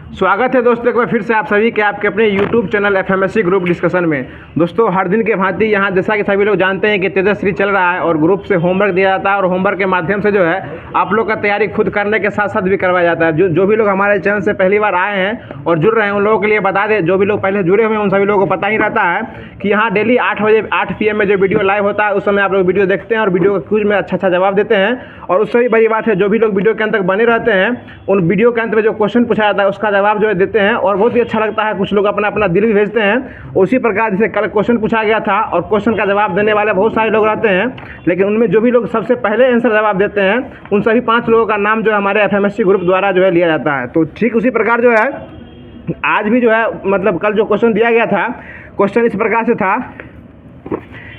स्वागत है दोस्तों एक बार फिर से आप सभी के आपके अपने YouTube channel FMSC group discussion में। दोस्तों हर दिन के भांति यहाँ जैसा कि सभी लोग जानते हैं कि तेजस्वी चल रहा है और ग्रुप से होमवर्क दिया जाता है और होमवर्क के माध्यम से जो है आप लोग का तैयारी खुद करने के साथ साथ भी करवाया जाता है। जो भी लोग हमारे चैनल से पहली बार आए हैं और जुड़ रहे हैं उन लोगों के लिए बता दें, जो भी लोग पहले जुड़े हुए हैं उन सभी लोगों को पता ही रहता है कि यहाँ डेली 8 PM में जो वीडियो लाइव होता है उस समय आप लोग वीडियो देखते हैं और वीडियो के क्विज में अच्छा जवाब देते हैं। और उससे भी बड़ी बात है, जो भी लोग वीडियो के अंत तक बने रहते हैं उन वीडियो के अंत में जो क्वेश्चन पूछा जाता है उसका जवाब जो है देते हैं और बहुत ही अच्छा लगता है। कुछ लोग अपना दिल भी भेजते हैं। उसी प्रकार जैसे कल क्वेश्चन पूछा गया था और क्वेश्चन का जवाब देने वाले बहुत सारे लोग रहते हैं, लेकिन उनमें जो भी लोग सबसे पहले आंसर जवाब देते हैं उन सभी 5 लोगों का नाम जो है हमारे FMSC ग्रुप द्वारा जो है लिया जाता है। तो ठीक उसी प्रकार जो है आज भी जो है मतलब कल जो क्वेश्चन दिया गया था, क्वेश्चन इस प्रकार से था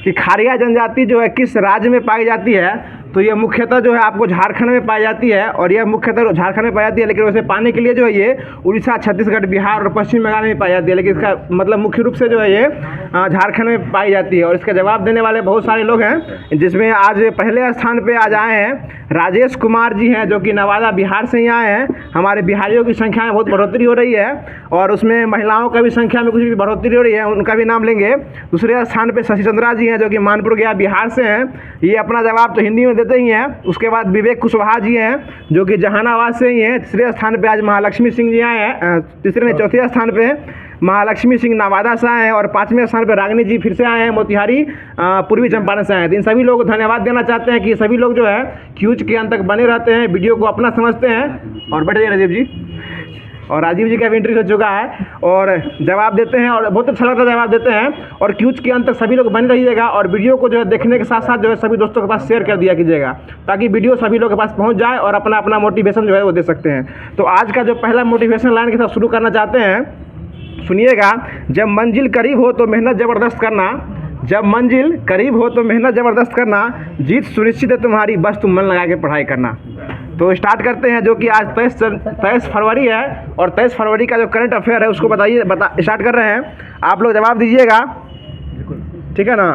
कि खारिया जनजाति जो है किस राज्य में पाई जाती है। तो ये मुख्यतः जो है आपको झारखंड में पाई जाती है और यह मुख्यतः झारखंड में पाई जाती है, लेकिन वैसे पाने के लिए जो है ये उड़ीसा, छत्तीसगढ़, बिहार और पश्चिम बंगाल में पाई जाती है, लेकिन इसका मतलब मुख्य रूप से जो है ये झारखंड में पाई जाती है। और इसका जवाब देने वाले बहुत सारे लोग हैं, जिसमें आज पहले स्थान पर आज आए हैं राजेश कुमार जी हैं, जो कि नवादा बिहार से ही आए हैं। हमारे बिहारियों की संख्या में बहुत बढ़ोतरी हो रही है और उसमें महिलाओं का भी संख्या में कुछ भी बढ़ोतरी हो रही है, उनका भी नाम लेंगे। दूसरे स्थान पर शशि चंद्रा जी हैं, जो कि मानपुर गया बिहार से हैं। ये अपना जवाब तो हिंदी में देते ही हैं। उसके बाद विवेक कुशवाहा जी हैं, जो कि जहानाबाद से ही हैं। तीसरे स्थान पे आज महालक्ष्मी सिंह जी आए हैं। चौथे स्थान पे महालक्ष्मी सिंह नवादा से आए हैं और 5वें स्थान पे रागिनी जी फिर से आए हैं, मोतिहारी पूर्वी चंपारण से आए हैं। इन सभी लोगों को धन्यवाद देना चाहते हैं कि सभी लोग जो है क्यूज के अंत तक बने रहते हैं, वीडियो को अपना समझते हैं। और बैठ जाइए राजीव जी। और राजीव जी का भी एंट्री हो चुका है और जवाब देते हैं और बहुत अच्छा लगता है जवाब देते हैं। और क्यूज के अंत तक सभी लोग बने रहिएगा और वीडियो को जो है देखने के साथ साथ जो है सभी दोस्तों के पास शेयर कर दिया कीजिएगा, ताकि वीडियो सभी लोगों के पास पहुंच जाए और अपना मोटिवेशन जो है वो दे सकते हैं। तो आज का जो पहला मोटिवेशन लाइन के साथ शुरू करना चाहते हैं, सुनिएगा। जब मंजिल करीब हो तो मेहनत ज़बरदस्त करना, जब मंजिल करीब हो तो मेहनत ज़बरदस्त करना, जीत सुनिश्चित है तुम्हारी, बस तुम मन लगा के पढ़ाई करना। तो स्टार्ट करते हैं, जो कि आज 23 फरवरी है और 23 फरवरी का जो करंट अफेयर है उसको स्टार्ट कर रहे हैं। आप लोग जवाब दीजिएगा, ठीक है ना।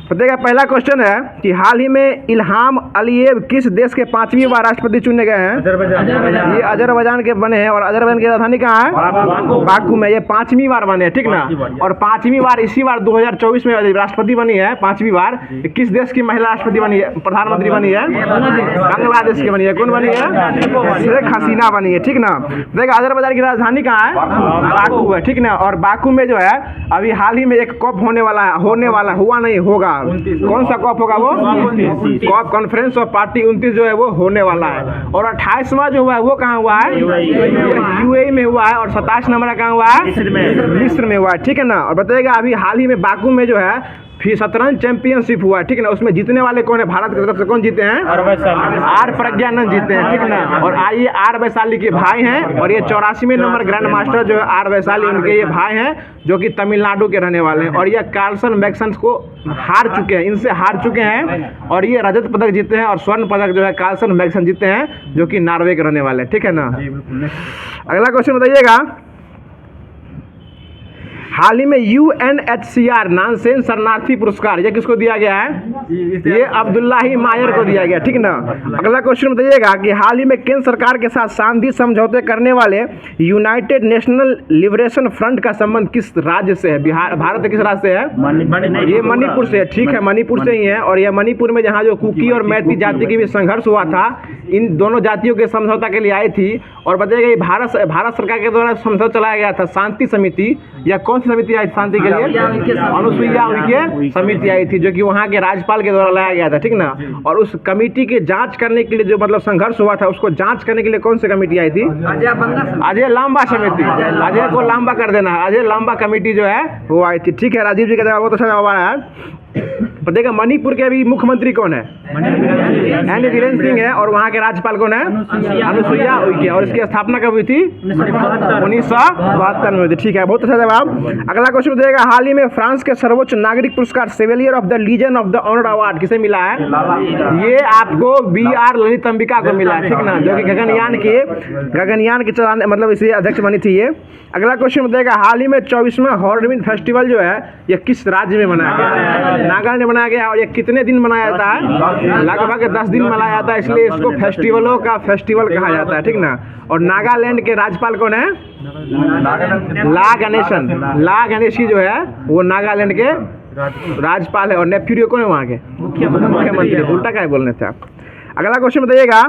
देखिएगा पहला क्वेश्चन है कि हाल ही में इल्हाम अलीयेव किस देश के 5वीं बार राष्ट्रपति चुने गए हैं। ये अजरबैजान के बने हैं और अजरबैजान की राजधानी कहाँ है? बाकू में। ये 5वीं बार बने, ठीक ना। और 5वीं बार इसी बार 2024 में राष्ट्रपति बनी है 5वीं बार। किस देश की महिला राष्ट्रपति बनी है, प्रधानमंत्री बनी है? बांग्लादेश की बनी है। कौन बनी है? शेख हसीना बनी है, ठीक ना। देखिए अजरबैजान की राजधानी कहाँ है? बाकू है, ठीक ना। और बाकू में जो है अभी हाल ही में एक कॉप होने वाला हुआ नहीं होगा। कौन सा कॉप होगा वो? कॉप कॉन्फ्रेंस ऑफ पार्टी 29 जो है वो होने वाला है। और 28वां जो हुआ है वो कहाँ हुआ है? UAE में हुआ है। और 27 नंबर कहाँ हुआ है? मिस्र में हुआ है, ठीक है ना। और बताइएगा अभी हाल ही में बाकू में जो है फिर शतरंज चैंपियनशिप हुआ है, ठीक है ना। उसमें जीतने वाले कौन है? भारत की तरफ से कौन जीते हैं? आर प्रज्ञानंद जीते हैं, ठीक ना। और ये आर वैशाली के भाई हैं और ये 84वें नंबर ग्रैंड मास्टर जो है आर वैशाली, उनके ये भाई हैं जो कि तमिलनाडु के रहने वाले हैं। और ये कार्लसन मैक्सन्स को हार चुके हैं, इनसे हार चुके हैं और ये रजत पदक जीते हैं और स्वर्ण पदक जो है कार्लसन मैक्सन जीते हैं, जो कि नॉर्वे के रहने वाले हैं, ठीक है ना। अगला क्वेश्चन बताइएगा। हाल ही में UNHCR नानसेन शरणार्थी पुरस्कार ये किसको दिया गया है? ये अब्दुल्लाही मायर को दिया गया, ठीक ना। अगला क्वेश्चन बताइएगा कि हाल ही में केंद्र सरकार के साथ शांति समझौते करने वाले यूनाइटेड नेशनल लिबरेशन फ्रंट का संबंध किस राज्य से है? भारत के किस राज्य से है? ये मणिपुर से है, ठीक है, मणिपुर से ही है। और यह मणिपुर में जहाँ जो कुकी और मैती जाति के भी संघर्ष हुआ था, इन दोनों जातियों के समझौता के लिए आई थी। और बताइएगा ये भारत सरकार के द्वारा समझौता चलाया गया था, शांति समिति या कौन सी समिति आई शांति के लिए? अनुसुईया उइके समिति आई थी, जो कि वहाँ के राज्यपाल के द्वारा लाया गया था, ठीक ना। और उस कमेटी के जांच करने के लिए जो मतलब संघर्ष हुआ था उसको जांच करने के लिए कौन सी कमेटी आई थी? अजय लांबा समिति। अजय को लांबा कर देना है, अजय लांबा कमेटी जो है वो आई थी, ठीक है। राजीव जी का जवाब बहुत अच्छा जवाब आया है। देखिए मणिपुर के अभी मुख्यमंत्री कौन है? बीरेन सिंह है। और वहाँ के राज्यपाल कौन है? अनुसुईया उइके। और इसकी स्थापना कब हुई थी? 1972 में हुई थी, ठीक है, बहुत अच्छा जवाब। अगला क्वेश्चन देगा। हाल ही में फ्रांस के सर्वोच्च नागरिक पुरस्कार chevalier of the legion of the honour award किसे मिला है? ये आपको BR ललित अंबिका को मिला है, ठीक ना, जो कि गगनयान के चलाने मतलब इसी अध्यक्ष बनी थी ये। अगला क्वेश्चन देगा। हाल ही में 24वां हॉर्नबिल फेस्टिवल जो है ये किस राज्य में मनाया गया? नागालैंड में मनाया गया और ये कितने दिन मनाया जाता है? लगभग 10 दिन मनाया जाता है, इसलिए इसको फेस्टिवलों का फेस्टिवल कहा जाता है, ठीक ना। और नागालैंड के राज्यपाल कौन है? ला गणेशी जो है वो नागालैंड के राज्यपाल है। और नेफ्यूरियो कौन है वहाँ के? मुख्यमंत्री। उल्टा क्या बोलने थे आप? अगला क्वेश्चन बताइएगा,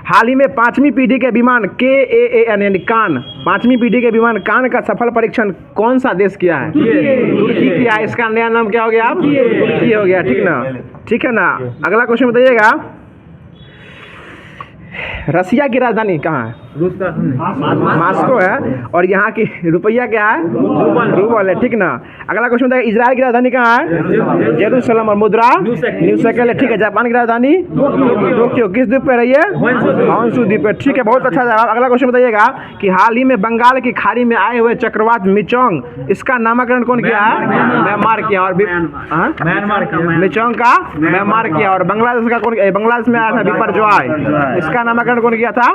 हाल ही में 5वीं पीढ़ी के विमान KAAN यानी कान, 5वीं पीढ़ी के विमान कान का सफल परीक्षण कौन सा देश किया है? तुर्की किया है। इसका नया नाम क्या हो गया? आप तुर्की हो गया, ठीक ना, ठीक है ना। अगला क्वेश्चन बताइएगा, रसिया की राजधानी कहाँ है? मास्को है। और यहाँ की रुपया क्या है? रूबल है, ठीक ना। अगला क्वेश्चन बताइए, इजराइल की राजधानी कहाँ है? जेरूसलम। और मुद्रा न्यू शेकेल है, ठीक है। जापान की राजधानी टोक्यो। किस द्वीप पे रही है? हॉन्शू द्वीप पे, ठीक है, बहुत अच्छा जवाब। अगला क्वेश्चन बताइएगा कि हाल ही में बंगाल की खाड़ी में आए हुए चक्रवात मिचोंग, इसका नामकरण कौन किया है? म्यांमार किया। और मिचोंग का म्यांमार किया। और बांग्लादेश का कौन? बांग्लादेश में आया था बिपरजॉय, इसका नामकरण कौन किया था?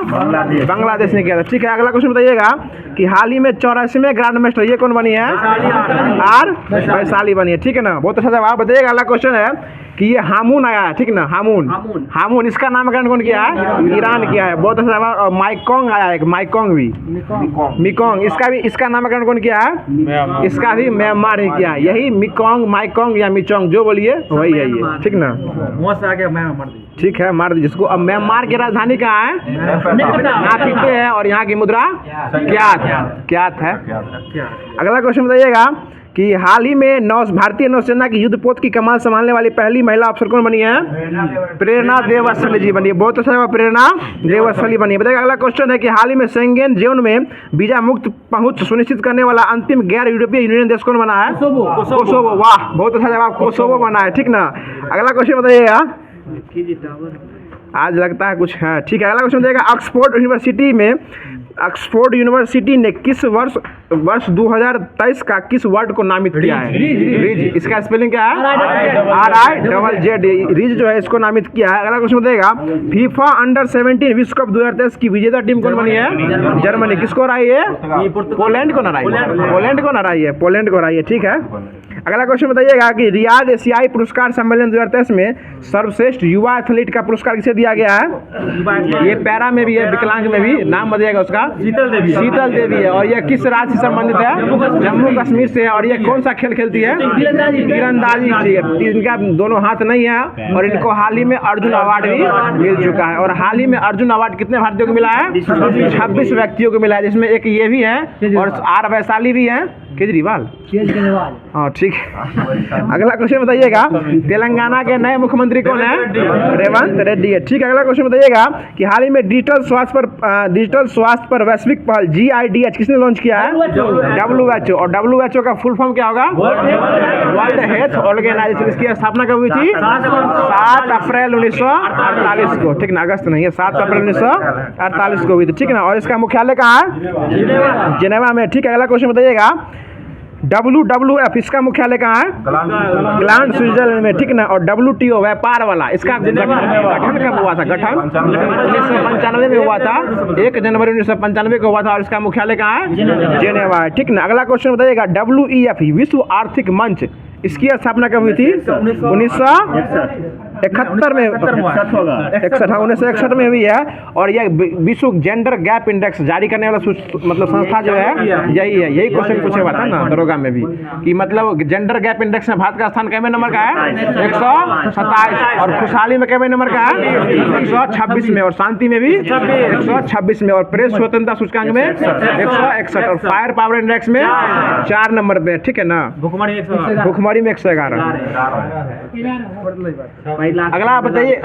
बांग्लादेश ने किया था, ठीक है। अगला क्वेश्चन बताइएगा कि हाल ही में 84वें ग्रैंड मास्टर ये कौन बनी है? आर वैशाली बनी है, ठीक है ना, बहुत अच्छा जवाब। बताइएगा अगला क्वेश्चन है कि ये हामून आया है, ठीक ना, हामून इसका नामकरण कौन किया है? ईरान किया है, बहुत अच्छा जवाब। और माइकोंग आया है, माइकोंग भी, मिकोंग, इसका नामकरण कौन किया है? इसका भी म्यांमार ही किया है। यही मिकोंग, माइकोंग या मिचोंग जो बोलिए वही है ये, ठीक ना, ठीक है, मार दीजिए इसको। अब म्यांमार की राजधानी कहाँ है? यहाँ पीते हैं। और यहाँ की मुद्रा क्यात है। अगला क्वेश्चन बताइएगा कि हाल ही में भारतीय नौसेना की युद्धपोत की कमान संभालने वाली पहली महिला अफसर कौन बनी है? प्रेरणा देवस्ली जी बनी है, बहुत अच्छा, प्रेरणा देवस्ली बनी है। बताइएगा अगला क्वेश्चन है कि हाल ही में शेंगेन जोन में वीजा मुक्त पहुंच सुनिश्चित करने वाला अंतिम गैर यूरोपीय यूनियन देश कौन बना है? कोसोवो। वाह, बहुत अच्छा जवाब, कोसोवो बना है, ठीक ना। अगला क्वेश्चन बताइएगा, आज लगता है कुछ है, ठीक है। अगला क्वेश्चन बताइएगा, ऑक्सफोर्ड यूनिवर्सिटी ने किस वर्ष 2023 का किस वर्ड को नामित किया है? रिज। इसका स्पेलिंग क्या है? RIZZ। रिज जो है इसको नामित किया है। अगला क्वेश्चन बताइएगा, फीफा अंडर-17 विश्व कप 2023 की विजेता टीम कौन बनी है? जर्मनी। किसको हराई है? पोलैंड को हराई है, ठीक है। अगला क्वेश्चन बताइएगा कि रियाद एशियाई पुरस्कार सम्मेलन 2023 में सर्वश्रेष्ठ युवा एथलीट का पुरस्कार किसे दिया गया है? ये पैरा में भी है, विकलांग में भी, नाम बताइएगा उसका? शीतल देवी है। और ये किस राज्य से संबंधित है? जम्मू कश्मीर से है। और ये कौन सा खेल खेलती है? तीरंदाजी। इनका दोनों हाथ नहीं है। और इनको हाल ही में अर्जुन अवार्ड भी मिल चुका है। और हाल ही में अर्जुन अवार्ड कितने भारतीयों को मिला है? 26 व्यक्तियों को मिला है, जिसमें एक ये भी है और आर वैशाली भी है। केजरीवाल, हाँ, ठीक है। अगला क्वेश्चन बताइएगा, तेलंगाना के नए मुख्यमंत्री कौन है? रेवंत रेड्डी है, ठीक है। अगला क्वेश्चन बताइएगा कि हाल ही में डिजिटल स्वास्थ्य पर वैश्विक पहल GIDH किसने लॉन्च किया है? WHO। और WHO का फुल फॉर्म क्या होगा? World health organisation. इसकी स्थापना कब हुई थी? 7 अप्रैल 1948 को, ठीक ना, अगस्त नहीं है, 7 अप्रैल 1948 को हुई थी, ठीक है ना। और इसका मुख्यालय कहाँ है? जिनेवा में, ठीक है। अगला क्वेश्चन बताइएगा, WWF इसका मुख्यालय कहाँ है? ग्लांड, स्विट्जरलैंड में, ठीक ना। और WTO व्यापार वाला, इसका गठन कब हुआ था? गठन 1995 में हुआ था, 1 जनवरी 1995 को हुआ था। और इसका मुख्यालय कहाँ है? जेनेवा है, ठीक ना। अगला क्वेश्चन बताइएगा, WEF विश्व आर्थिक मंच, इसकी स्थापना कब हुई थी? 1971 में, 1961 में हुई है। और यह विश्व जेंडर गैप इंडेक्स जारी करने वाला मतलब संस्था जो है यही है। यही क्वेश्चन पूछा हुआ था ना दरोगा में भी कि मतलब जेंडर गैप इंडेक्स में भारत का स्थान कितने नंबर का है? 127। और खुशहाली में कितने नंबर का है? 126 में। और शांति में भी 126 में। और प्रेस स्वतंत्रता सूचकांक में 161। और फायर पावर इंडेक्स में 4 नंबर पे, ठीक है ना। भुखमरी में 111। अगला बताइए,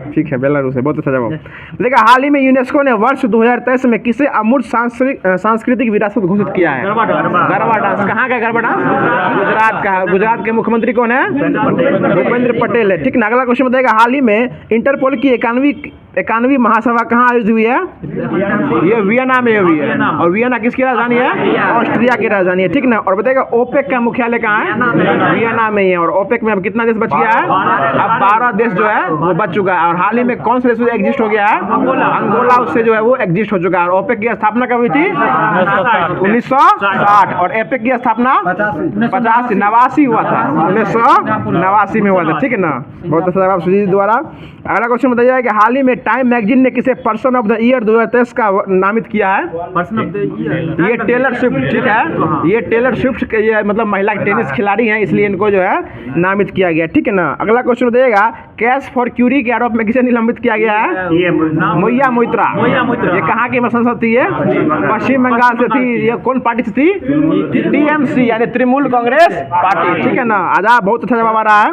ठीक है, बेलारूस है, बहुत अच्छा जवाब। देखा, हाल ही में यूनेस्को ने वर्ष 2023 में किसे अमूर्त सांस्कृतिक विरासत घोषित किया है? गरबा डांस। कहाँ का गरबा डांस? गुजरात का। गुजरात के मुख्यमंत्री कौन है? भूपेंद्र पटेल है, ठीक ना। अगला क्वेश्चन बताएगा, हाल ही में इंटरपोल की 91वीं महासभा कहाँ आयोजित हुई है? ये वियना में हुई है, और वियना किसकी राजधानी है? ऑस्ट्रिया की राजधानी है, ठीक ना। और बताइएगा ओपेक का मुख्यालय कहाँ है? वियना में ही है। और ओपेक में अब कितना देश बच गया है? अब 12 देश जो है वो बच चुका है। और हाल ही में कौन सा देश एग्जिस्ट हो गया है? अंगोला उससे जो है वो एग्जिस्ट हो चुका है। और ओपेक की स्थापना कब हुई थी? 1960। और एपेक की स्थापना 89 हुआ था, 1989 में हुआ था, ठीक है ना। बहुत अच्छा जवाब सुजीत द्वारा। अगला क्वेश्चन बताइए कि हाल ही में टाइम मैगजीन ने किसे पर्सन ऑफ द ईयर 2023 का नामित किया है? पर्सन ऑफ द ईयर ये टेलर स्विफ्ट, ठीक है। ये टेलर स्विफ्ट ये मतलब महिला टेनिस खिलाड़ी हैं, इसलिए इनको जो है नामित किया गया, ठीक है ना। अगला क्वेश्चन बताइएगा कैश फॉर क्यूरी के आरोप में किसे निलंबित किया गया है? मोइया मोइत्रा। ये कहाँ की सांसद थी? ये पश्चिम बंगाल से थी। ये कौन पार्टी से थी? टीएमसी यानी तृणमूल कांग्रेस पार्टी, ठीक है ना। आजाद, बहुत अच्छा जवाब आ रहा है।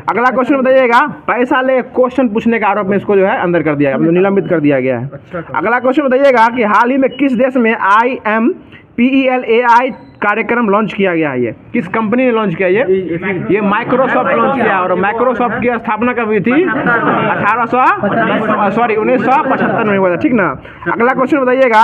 अगला क्वेश्चन बताइएगा पैसा ले क्वेश्चन पूछने के आरोप में इसको जो है अंदर कर दिया गया, निलंबित कर दिया गया है। अगला क्वेश्चन बताइएगा कि हाल ही में किस देश में IMPELAI कार्यक्रम लॉन्च किया गया है? ये किस कंपनी ने लॉन्च किया? ये माइक्रोसॉफ्ट लॉन्च किया। और माइक्रोसॉफ्ट की स्थापना कब हुई थी? 1975 में हुआ था, ठीक ना। अगला क्वेश्चन बताइएगा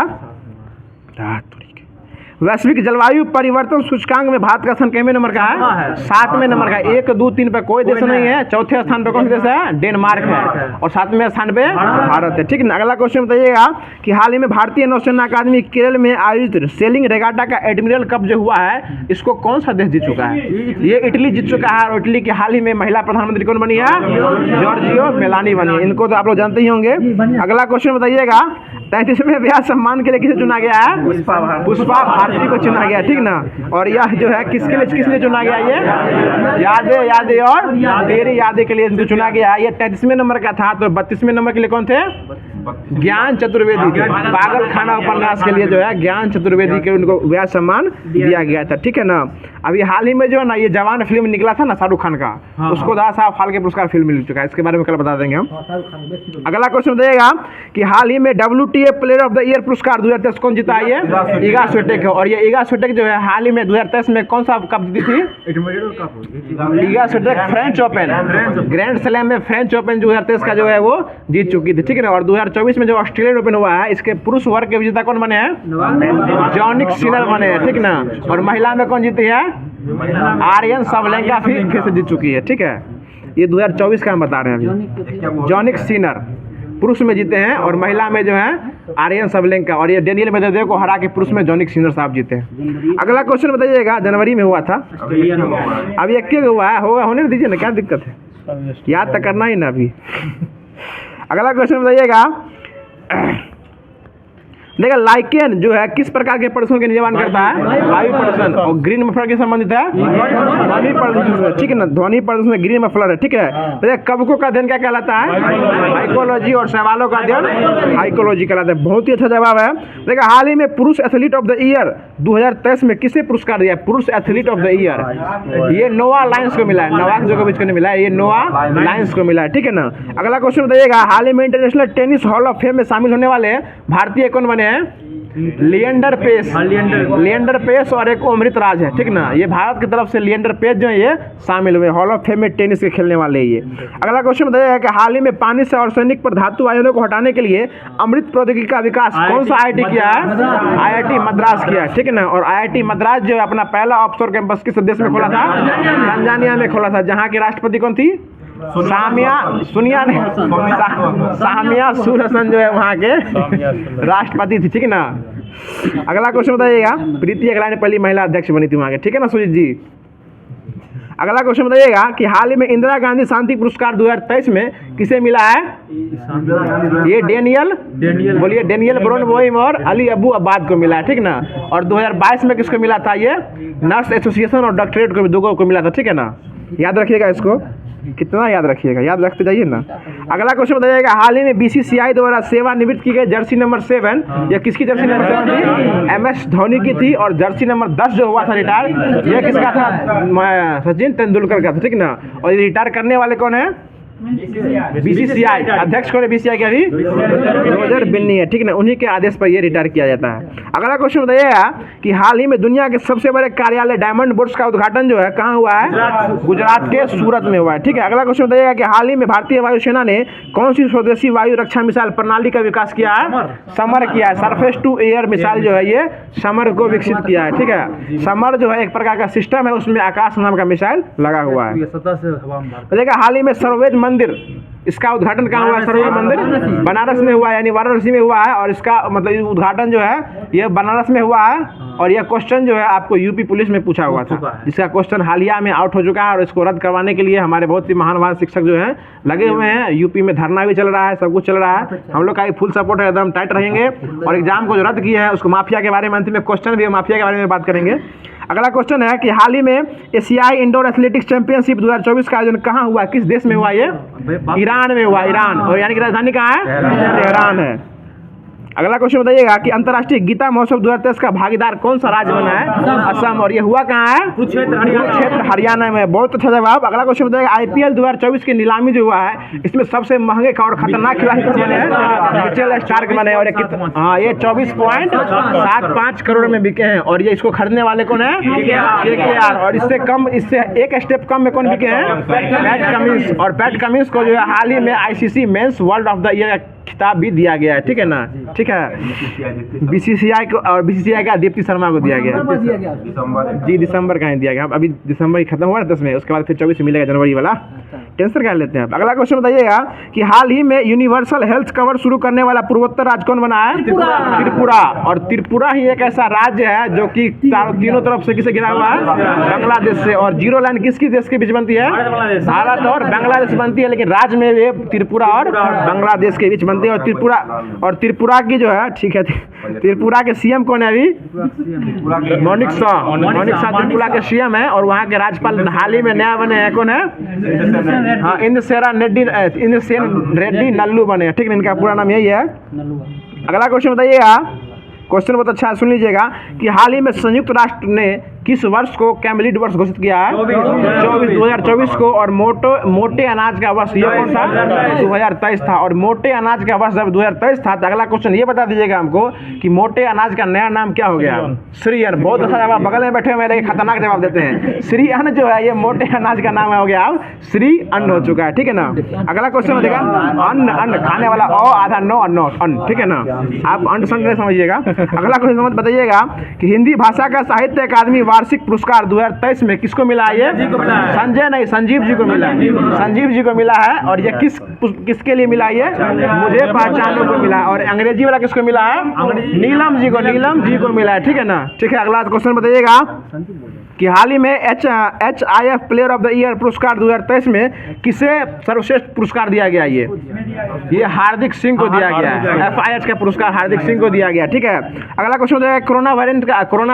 वैश्विक जलवायु परिवर्तन सूचकांक में भारत का स्थान कितने नंबर का है? 7वें नंबर का। 1, 2, 3 पे कोई देश नहीं है। चौथे स्थान पे कौन सा देश है? डेनमार्क है। और 7वें स्थान पे भारत है, ठीक है ना। अगला क्वेश्चन बताइएगा कि हाल ही में भारतीय नौसेना अकादमी केरल में आयोजित सेलिंग रेगाटा का एडमिरल कप जो हुआ है, इसको कौन सा देश जीत चुका है? ये इटली जीत चुका है। और इटली की हाल ही में महिला प्रधानमंत्री कौन बनी है? जॉर्जियो मेलानी बनी है। इनको तो आप लोग जानते ही होंगे। अगला क्वेश्चन बताइएगा 33वें ब्याह सम्मान के लिए किसे चुना गया है? पुष्पा भारती को चुना गया, ठीक ना। और यह जो है किसके लिए चुना गया? ये यादें और तेरी यादें के लिए इनको चुना गया। ये 33वें नंबर का था। तो 32वें नंबर के लिए कौन थे? ज्ञान चतुर्वेदी थे। पागल खाना उपन्यास के लिए जो है ज्ञान चतुर्वेदी के उनको ब्याह सम्मान दिया गया था, ठीक है ना। अभी हाल ही में जो है ना ये जवान फिल्म निकला था ना शाहरुख खान का, उसको 10 साल फाल्के पुरस्कार फिल्म मिल चुका है। इसके बारे में कल बता देंगे हम। अगला क्वेश्चन बताइएगा कि हाल ही में WTA player of the year पुरस्कार 2023 कौन जीता है? ये इगा स्विटेक है। और ये इगा स्विटेक जो है हाल ही में 2023 में कौन सा कप जीती थी? Iga Swiatek French open, grand slam में फ्रेंच ओपन 2023 का जो है वो जीत चुकी थी, ठीक है ना। और 2024 में जो ऑस्ट्रेलियन ओपन हुआ है, इसके पुरुष वर्ग के विजेता कौन बने हैं? जॉनिक सिनर बने हैं, ठीक ना। और महिला में कौन जीती है? आर्यन सबलेंका फिर से जीत चुकी है, ठीक है। ये 2024 का हम बता रहे हैं अभी। जॉनिक सिनर पुरुष में जीते हैं और महिला में जो है आर्यन सबलेंका। और ये डेनियल मेदवेदेव को हरा के पुरुष में जॉनिक सिनर साहब जीते हैं। अगला क्वेश्चन बताइएगा जनवरी में हुआ था, अभी 21 हुआ है, होगा होने दीजिए ना, क्या दिक्कत है? याद तो करना ही ना अभी। अगला क्वेश्चन बताइएगा देखिए लाइकेन जो है किस प्रकार के प्रदूषण के निर्माण करता है? वायु प्रदूषण। और ग्रीन मफलर के संबंधित है ध्वनि प्रदूषण, ठीक है ना। ध्वनि प्रदूषण ग्रीन मफलर है, ठीक है। देखिए कवकों का अध्ययन क्या कहलाता है? हाइकोलॉजी। और शैवालों का अध्ययन हाइकोलॉजी कहलाता है। बहुत ही अच्छा जवाब है। देखिए हाल ही में पुरुष एथलीट ऑफ द ईयर 2023 में किसे पुरस्कार दिया? पुरुष एथलीट ऑफ द ईयर ये नोआ लायंस को मिला है। नोवाक जोकोविच को नहीं मिला है, ये नोआ लायंस को मिला है, ठीक है ना। अगला क्वेश्चन बताइएगा हाल ही में international tennis hall of fame में शामिल होने वाले भारतीय कौन बने? लिएंडर पेस और एक अमृत राज है, ठीक ना। ये भारत की तरफ से लिएंडर पेस जो है ये शामिल हुए हॉल ऑफ फेम में टेनिस के खेलने वाले ये। अगला क्वेश्चन बताइएगा कि हाल ही में पानी से आर्सेनिक पर धातु आयनों को हटाने के लिए अमृत प्रौद्योगिकी का विकास कौन सा IIT किया है? IIT मद्रास किया है, ठीक है ना। और IIT मद्रास जो है अपना पहला ऑफशोर कैंपस किस देश में खोला था? तंजानिया में खोला था, जहाँ की राष्ट्रपति कौन थी? सामिया सुरसन जो है वहाँ के राष्ट्रपति थी, ठीक है ना। अगला क्वेश्चन बताइएगा प्रीति अगला ने पहली महिला अध्यक्ष बनी थी वहाँ के, ठीक है ना सुजीत जी। अगला क्वेश्चन बताइएगा कि हाल ही में इंदिरा गांधी शांति पुरस्कार 2023 में किसे मिला है? ये डेनियल बोलिए, डेनियल ब्रोनबोइम और अली अबू अब्बाद को मिला है, ठीक ना। और 2022 में किसको मिला था? ये नर्स एसोसिएशन और डॉक्टरेट को दो को मिला था, ठीक है ना। याद रखिएगा इसको, कितना याद रखिएगा, याद रखते जाइए ना। अगला क्वेश्चन बताइएगा हाल ही में BCCI द्वारा सेवानिवृत्त की गई जर्सी नंबर 7 या किसकी जर्सी नंबर 7 थी? MS धोनी की थी। और जर्सी नंबर 10 जो हुआ था रिटायर, ये किसका था? सचिन तेंदुलकर का था, ठीक ना। और ये रिटायर करने वाले कौन है? बीसीसीआई अध्यक्ष कौन है बीसीसीआई के अभी? रोजर बिन्नी है, ठीक है ना, उन्हीं के आदेश पर ये रिटायर किया जाता है। अगला क्वेश्चन बताइएगा कि हाल ही में दुनिया के सबसे बड़े कार्यालय डायमंड बोर्ड्स का उद्घाटन जो है कहाँ हुआ है? गुजरात के सूरत में हुआ है, ठीक है। अगला क्वेश्चन बताइएगा कि हाल ही में भारतीय वायुसेना ने कौन सी स्वदेशी वायु रक्षा मिसाइल प्रणाली का विकास किया है? समर किया है। सरफेस टू एयर मिसाइल जो है ये समर को विकसित किया है, ठीक है। समर जो है एक प्रकार का सिस्टम है, उसमें आकाश नाम का मिसाइल लगा हुआ है। देखिए हाल ही में सर्ववेद मंदिर, इसका उद्घाटन कहाँ हुआ है? सर्ववेद मंदिर बनारस में हुआ है, यानी वाराणसी में हुआ है। और इसका मतलब उद्घाटन जो है ये बनारस में हुआ है। और यह क्वेश्चन जो है आपको यूपी पुलिस में पूछा हुआ था, जिसका क्वेश्चन हालिया में आउट हो चुका है। और इसको रद्द करवाने के लिए हमारे बहुत ही महान शिक्षक जो हैं लगे हुए हैं। यूपी में धरना भी चल रहा है, सब कुछ चल रहा है। हम लोग का फुल सपोर्ट है, एकदम टाइट रहेंगे। और एग्जाम को जो रद्द किया है उसको माफिया के बारे में अंतिम में क्वेश्चन भी माफिया के बारे में बात करेंगे। अगला क्वेश्चन है कि हाल ही में एशियाई इंडोर एथलेटिक्स चैंपियनशिप 2024 का आयोजन कहाँ हुआ? किस देश में हुआ? ये ईरान में हुआ, ईरान। और यानी कि राजधानी कहाँ है? तेहरान है। अगला क्वेश्चन बताइएगा कि अंतर्राष्ट्रीय गीता महोत्सव 2023 का भागीदार कौन सा राज्य बना है? असम। और ये हुआ कहाँ है? कुरुक्षेत्र हरियाणा में। बहुत अच्छा जवाब। अगला क्वेश्चन बताइएगा आईपीएल 2024 की नीलामी जो हुआ है इसमें सबसे महंगे और खतरनाक खिलाड़ी कौन बने हैं? मिचेल स्टार्क बने। और ये 24.75 करोड़ में बिके हैं। और ये इसको खरीदने वाले कौन है? केकेआर। और इससे एक स्टेप कम में कौन बिके हैं? PAT Cummins. और पैट कमिंस को जो है हाल ही में ICC men's world of the year खिताब भी दिया गया है, ठीक है ना, ठीक है। बीसीसीआई को और बीसीसीआई का दीप्ति शर्मा को दिया गया जी, दिसंबर का ही दिया गया। अभी दिसंबर ही खत्म हुआ 10 में, उसके बाद फिर 24 में मिलेगा जनवरी वाला। टेंशन क्या लेते हैं आप। अगला क्वेश्चन बताइएगा कि हाल ही में यूनिवर्सल हेल्थ कवर शुरू करने वाला पूर्वोत्तर राज्य कौन बना है? त्रिपुरा। और त्रिपुरा ही एक ऐसा राज्य है जो कि तीनों तरफ से किसे घिरा हुआ है? बांग्लादेश से। और जीरो लाइन किसकी देश के बीच बनती है? भारत और बांग्लादेश बनती है। लेकिन राज्य में ये त्रिपुरा और बांग्लादेश के बीच बनती है। और त्रिपुरा की जो है, ठीक है, त्रिपुरा के सीएम कौन है अभी? मौनिक शाह। मौनिक शाह त्रिपुरा के सीएम है। और वहाँ के राज्यपाल हाल ही में नया बने हैं, कौन है? हाँ, इंद्रसेन रेड्डी नल्लू बने, ठीक है। इनका पूरा नाम यही है। अगला क्वेश्चन बताइएगा, क्वेश्चन बहुत अच्छा है, सुन लीजिएगा कि हाल ही में संयुक्त राष्ट्र ने किस वर्ष को कैमलिड वर्ष घोषित किया है? 2024 को। और मोटे अनाज का वर्ष ये कौन था? 2023 था। और मोटे अनाज का वर्ष जब 2023 था तो अगला क्वेश्चन ये बता दीजिएगा हमको कि मोटे अनाज का नया नाम क्या हो गया? श्री अन्न। बहुत अच्छा जवाब, बगल में बैठे हुए मेरे खतरनाक जवाब देते हैं। श्री अन्न जो है ये मोटे अनाज का नाम हो गया, अब श्री अन्न हो चुका है, ठीक है ना। अगला क्वेश्चन हो जाएगा अन्न, अन्न खाने वाला आधा नो अन्न, ठीक है ना। आप अन्न समझिएगा। अगला क्वेश्चन बताइएगा कि हिंदी भाषा का साहित्य अकादमी वार्षिक पुरस्कार 2023 में किसको मिला है? ये संजीव जी को मिला है। संजीव जी को मिला है। और ये किसके लिए मिला है? ये मुझे पहचानने को मिला है। और अंग्रेजी वाला किसको मिला है? नीलम जी को मिला है, ठीक है ना, ठीक है। अगला क्वेश्चन बताइएगा कि हाल ही में HIF player of the year पुरस्कार 2023 में किसे सर्वश्रेष्ठ पुरस्कार दिया गया? ये हार्दिक सिंह को दिया गया है। FIH का पुरस्कार हार्दिक सिंह को दिया गया, ठीक है। अगला क्वेश्चन है कोरोना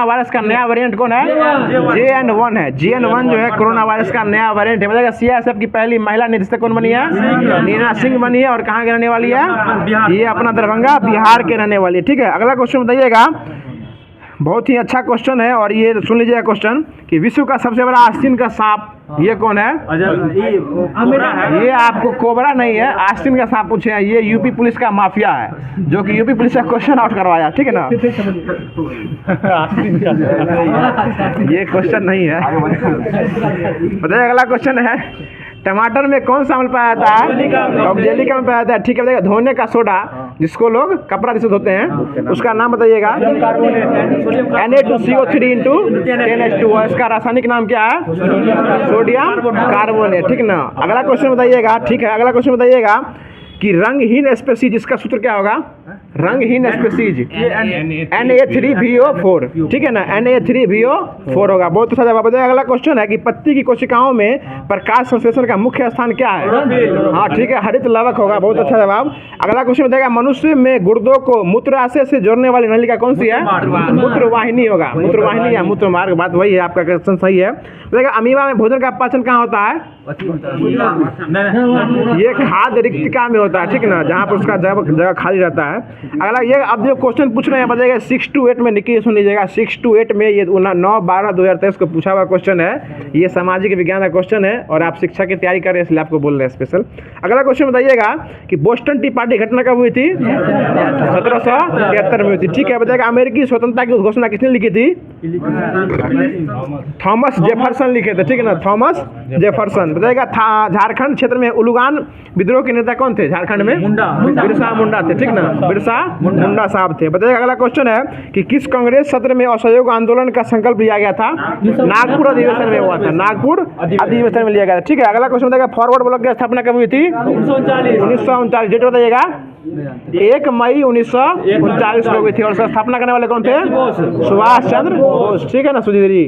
वायरस का नया वेरिएंट कौन है? JN1 है। JN1 जो है कोरोना वायरस का नया वेरिएंट है। मतलब CISF की पहली महिला निदेशक कौन बनी है? नीना सिंह बनी है। और कहाँ की रहने वाली है? ये अपना दरभंगा बिहार के रहने वाली है, ठीक है। अगला क्वेश्चन बताइएगा, बहुत ही अच्छा क्वेश्चन है। और ये सुन लीजिएगा क्वेश्चन कि विश्व का सबसे बड़ा आस्तीन का सांप ये कौन है? ये आपको कोबरा नहीं है, आस्तीन का सांप पूछे हैं। ये यूपी पुलिस का माफिया है जो कि यूपी पुलिस का क्वेश्चन आउट करवाया, ठीक है ना। ये क्वेश्चन नहीं है। बताइए अगला क्वेश्चन है टमाटर में कौन सा अम्ल पाया जाता है? ऑक्जेलिक अम्ल पाया जाता है, ठीक है। धोने का सोडा जिसको लोग कपड़ा जिसे धोते हैं उसका नाम बताइएगा। Na2CO3 × 10H2। इसका रासायनिक नाम क्या है? सोडियम कार्बोनेट, ठीक ना। अगला क्वेश्चन बताइएगा, ठीक है। अगला क्वेश्चन बताइएगा कि रंगहीन स्पेसीज जिसका सूत्र क्या होगा? रंगहीन स्पेसीज Na3VO4, ठीक है ना, Na3VO4 होगा। बहुत अच्छा जवाब बताइए। अगला क्वेश्चन है कि पत्ती की कोशिकाओं में प्रकाश संश्लेषण का मुख्य स्थान क्या है? हाँ, ठीक है, हरित लवक होगा। बहुत अच्छा जवाब। अगला क्वेश्चन बताएगा मनुष्य में गुर्दों को मूत्राशय से जोड़ने वाली नलिका कौन सी है? मूत्रवाहिनी होगा। मूत्रवाहिनी या मूत्रमार्ग, बात वही है, आपका क्वेश्चन सही है। बताएगा अमीबा में भोजन का पाचन कहाँ होता है? ये खाद्य रिक्तिका में होता है, ठीक है ना, जहाँ पर उसका जगह खाली रहता है। है। अगला ये अब जो क्वेश्चन पूछ रहे हैं बताइएगा 6 to 8 में, निकी सुन लीजिएगा, 6 to 8 में ये 9/12/2023 को पूछा हुआ क्वेश्चन है। ये सामाजिक विज्ञान का क्वेश्चन है और आप शिक्षा की तैयारी कर रहे हैं इसलिए आपको बोल रहे हैं स्पेशल। अगला क्वेश्चन बताइएगा कि बोस्टन टी पार्टी घटना कब हुई थी? 1773 में हुई थी। ठीक है, बताइएगा अमेरिकी स्वतंत्रता की घोषणा किसने लिखी थी? थॉमस जेफरसन लिखे थे। ठीक है ना, थॉमस जेफरसन। बताइएगा झारखंड क्षेत्र में उलुगान विद्रोह के नेता कौन थे? झारखंड में बिरसा मुंडा थे। ठीक ना, बिरसा मुंडा साहब थे। बताइएगा अगला क्वेश्चन है कि किस कांग्रेस सत्र में असहयोग आंदोलन का संकल्प लिया गया था? नागपुर अधिवेशन में हुआ था, नागपुर अधिवेशन में लिया गया था। ठीक है, अगला क्वेश्चन बताइएगा फॉरवर्ड ब्लॉक की स्थापना कब हुई थी? 1939। डेट बताइएगा 1 मई 1939 को हुई थी। और स्थापना करने वाले कौन थे? सुभाष चंद्र बोस। ठीक है ना सुजीत जी।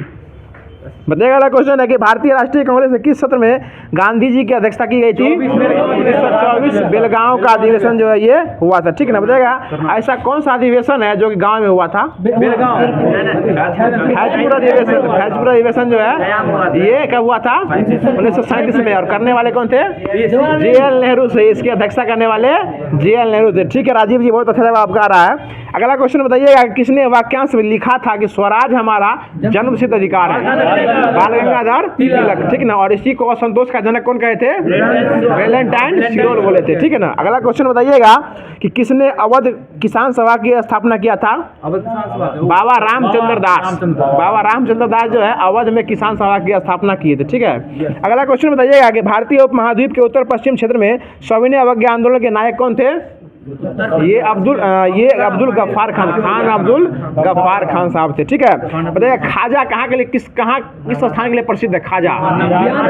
बताइएगा अगला क्वेश्चन है कि भारतीय राष्ट्रीय कांग्रेस के किस सत्र में गांधी जी की अध्यक्षता की गई थी? 1924 बेलगांव का अधिवेशन जो है ये हुआ था। ठीक है ना, बताइएगा ऐसा कौन सा अधिवेशन है जो कि गांव में हुआ था? फैजपुर अधिवेशन। फैजपुर अधिवेशन जो है ये कब हुआ था? 1937 में। और करने वाले कौन थे? JL नेहरू से। इसकी अध्यक्षता करने वाले JL नेहरू थे। ठीक है राजीव जी, बहुत अच्छा जवाब आपका आ रहा है। अगला क्वेश्चन बताइएगा किसने वाक्यांश में लिखा था कि स्वराज हमारा जन्मसिद्ध अधिकार है? बाल गंगाधर तिलक। ठीक ना, और इसी को असंतोष का जनक कौन कहे थे? वैलेंटाइन सिरोल बोले थे। ठीक है ना, अगला क्वेश्चन बताइएगा कि किसने अवध किसान सभा की स्थापना किया था? बाबा रामचंद्र दास। बाबा रामचंद्र दास जो है अवध में किसान सभा की स्थापना किए थे। ठीक है, अगला क्वेश्चन बताइएगा कि भारतीय उपमहाद्वीप के उत्तर पश्चिम क्षेत्र में सविनय अवज्ञा आंदोलन के नायक कौन थे? ये अब्दुल गफ्फार खान, अब्दुल गफ्फार खान साहब थे। ठीक है, बताइए खाजा कहाँ के लिए किस स्थान के लिए प्रसिद्ध है? खाजा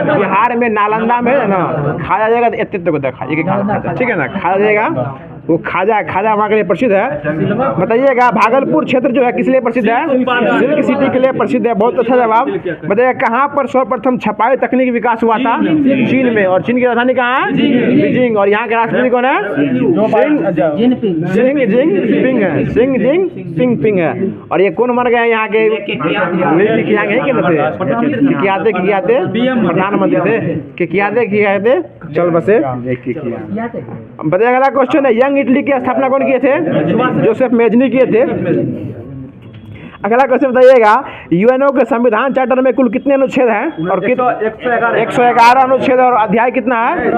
बिहार में नालंदा में है ना। खाजा जाएगा तो खाजा। ठीक है ना, खाजा जाएगा वो खाजा वहाँ के लिए प्रसिद्ध है। बताइएगा भागलपुर क्षेत्र जो है किस लिए प्रसिद्ध है? सिल्क सिटी के लिए प्रसिद्ध है। बहुत अच्छा जवाब। बताइएगा कहाँ पर सर्वप्रथम छपाई तकनीक विकास हुआ था? चीन में। और चीन की राजधानी कहाँ है? बीजिंग। और यहाँ के राष्ट्रपति कौन है? शी जिनपिंग है। और ये कौन मर गए यहाँ के? प्रधानमंत्री थे। चल बसे। बताइएगा अगला क्वेश्चन है यंग इटली की स्थापना कौन किए थे? जोसेफ मेजनी किए थे। अगला क्वेश्चन बताइएगा यूएनओ के संविधान चार्टर में कुल कितने अनुच्छेद हैं? और 111 अनुच्छेद और अध्याय कितना है?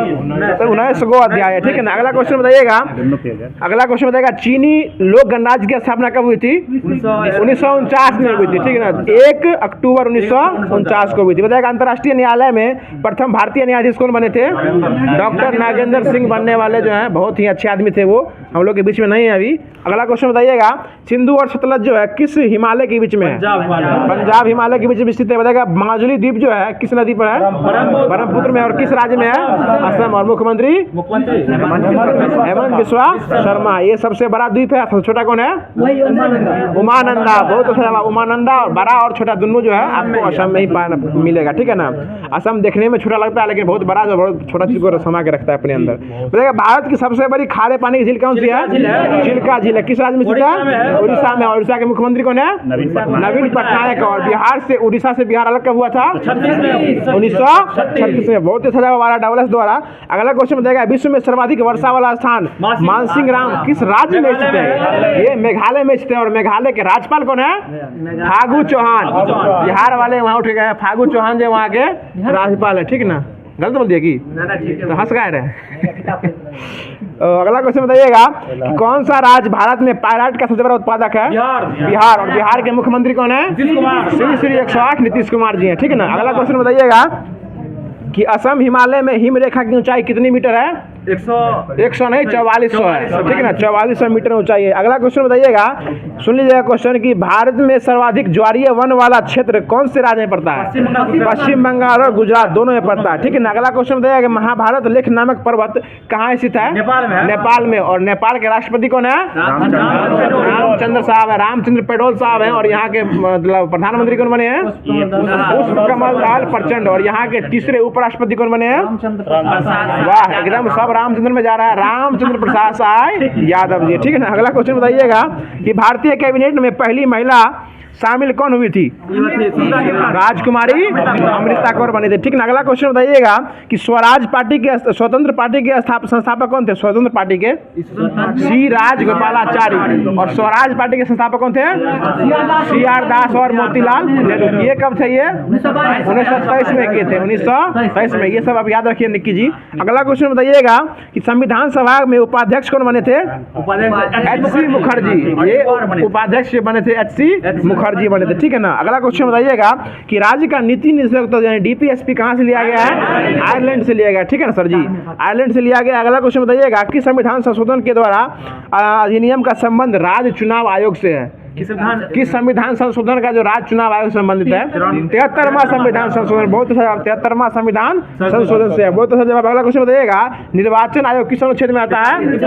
19 अध्याय है। ठीक है ना, अगला क्वेश्चन बताइएगा चीनी लोक गणराज्य की स्थापना कब हुई थी? 1949 में हुई थी। ठीक है ना, 1 अक्टूबर 1949 को हुई थी। बताइएगा अंतर्राष्ट्रीय न्यायालय में प्रथम भारतीय न्यायाधीश कौन बने थे? डॉक्टर नागेंद्र सिंह बनने वाले जो है बहुत ही अच्छे आदमी थे, वो हम लोग के बीच में नहीं है अभी। अगला क्वेश्चन बताइएगा सिंधु और सतलज जो है किस हिमालय के बीच में है? पंजाब हिमालय के बीच में स्थित है। बताइएगा माजुली द्वीप जो है किस नदी पर है? ब्रह्मपुत्र में। और किस राज्य में है? असम। और मुख्यमंत्री हेमंत बिस्वा शर्मा। ये सबसे बड़ा द्वीप है। सबसे छोटा कौन है? उमानंदा। बहुत अच्छा जवाब। उमानंदा और बड़ा और छोटा दोनों जो है आपको असम में ही मिलेगा। ठीक है ना, असम देखने में छोटा लगता है लेकिन बहुत बड़ा जो बहुत छोटा चीज को समा के रखता है अपने अंदर। बताइएगा भारत की सबसे बड़ी खारे पानी की झील कौन सी है? चिल्का झील है। किस राज्य में स्थित है? उड़ीसा में। और उड़ीसा के मुख्यमंत्री कौन है? नवीन पटनायक। और बिहार से उड़ीसा से बिहार अलग कब हुआ था? 1936 में। बहुत अच्छा जवाब आ रहा है डबल एस द्वारा। अगला क्वेश्चन बताएगा विश्व में सर्वाधिक वर्षा वाला स्थान मानसिंह राम किस राज्य में स्थित है? ये मेघालय में स्थित है। और मेघालय के राज्यपाल कौन है? फागू चौहान। बिहार वाले वहाँ उठ गए। फागू चौहान जो वहाँ के राज्यपाल है। ठीक ना, गलत बोल दिया कि तो हंस गए रहे। अगला क्वेश्चन बताइएगा कौन सा राज्य भारत में पायलट का सबसे बड़ा उत्पादक है? बिहार। और बिहार के मुख्यमंत्री कौन है? श्री 108 नीतीश कुमार जी हैं। ठीक है ना, अगला क्वेश्चन बताइएगा कि असम हिमालय में हिम रेखा की ऊंचाई कितनी मीटर है? 100 नहीं 4400 है। ठीक है ना, 4400 मीटर ऊंचाई है। अगला क्वेश्चन बताइएगा, सुन लीजिएगा क्वेश्चन कि भारत में सर्वाधिक ज्वारीय वन वाला क्षेत्र कौन से राज्य में पड़ता है? पश्चिम बंगाल और गुजरात दोनों में पड़ता है। ठीक है ना, अगला क्वेश्चन बताइएगा कि महाभारत लेख नामक पर्वत कहाँ स्थित है? नेपाल में। और नेपाल के राष्ट्रपति कौन है? रामचंद्र साहब है। रामचंद्र पेडोल साहब है। और यहाँ के मतलब प्रधानमंत्री कौन बने हैं? पुष्पकमल दाहाल प्रचंड। और यहाँ के तीसरे उपराष्ट्रपति कौन बने हैं? वाह, एकदम सब रामचंद्र में जा रहा है। रामचंद्र प्रसाद यादव जी। ठीक है ना, अगला क्वेश्चन बताइएगा कि भारतीय कैबिनेट में पहली महिला शामिल कौन हुई थी? राजकुमारी अमृता कौर बनी थी, ठीक ना। अगला क्वेश्चन बताइएगा कि स्वराज पार्टी के स्वतंत्र पार्टी के संस्थापक कौन थे? स्वतंत्र पार्टी के सी राजगोपालाचारी। और स्वराज पार्टी के संस्थापक कौन थे? CR दास और मोतीलाल नेहरू। ये कब थे? ये 1927 में किए थे, 1927 में। ये सब आप याद रखिए निक्की जी। अगला क्वेश्चन बताइएगा कि संविधान सभा में उपाध्यक्ष कौन बने थे? HC मुखर्जी। ये उपाध्यक्ष बने थे, HC मुखर्जी बने थे, ठीक है ना। अगला क्वेश्चन बताइएगा कि राज्य का नीति निदेशक यानी DPSP कहाँ से लिया गया है? आयरलैंड से लिया गया, ठीक है ना सर जी, आयरलैंड से लिया गया। अगला क्वेश्चन बताइएगा कि संविधान संशोधन के द्वारा अधिनियम का संबंध राज्य चुनाव आयोग से है? किस संविधान संशोधन का जो राज्य चुनाव आयोग से संबंधित है? 73वां संविधान संशोधन। बहुत अच्छा, 73वां संविधान संशोधन से है, बहुत अच्छा जवाब। अगला क्वेश्चन बताइएगा निर्वाचन आयोग किस अनुच्छेद में आता है?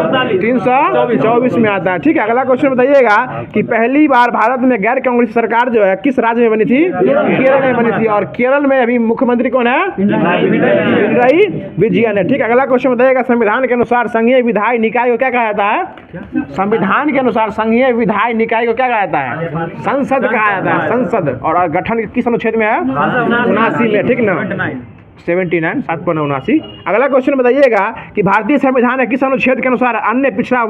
324 में आता है, ठीक है। अगला क्वेश्चन बताइएगा कि पहली बार भारत में गैर कांग्रेसी सरकार जो है किस राज्य में बनी थी? केरल में बनी थी। और केरल में अभी मुख्यमंत्री कौन है? पिनराई विजयन है, ठीक है। अगला क्वेश्चन बताइएगा संविधान के अनुसार संघीय विधायी निकाय को क्या कहा जाता है? संविधान के अनुसार संघीय विधायी निकाय को क्या कहा जाता है? संसद कहा जाता है, संसद। और गठन किस अनुच्छेद में है? 79 में, ठीक ना, 79 779। अगला क्वेश्चन बताइएगा कि भारतीय संविधान है किस अनुच्छेद के अनुसार अन्य पिछड़ा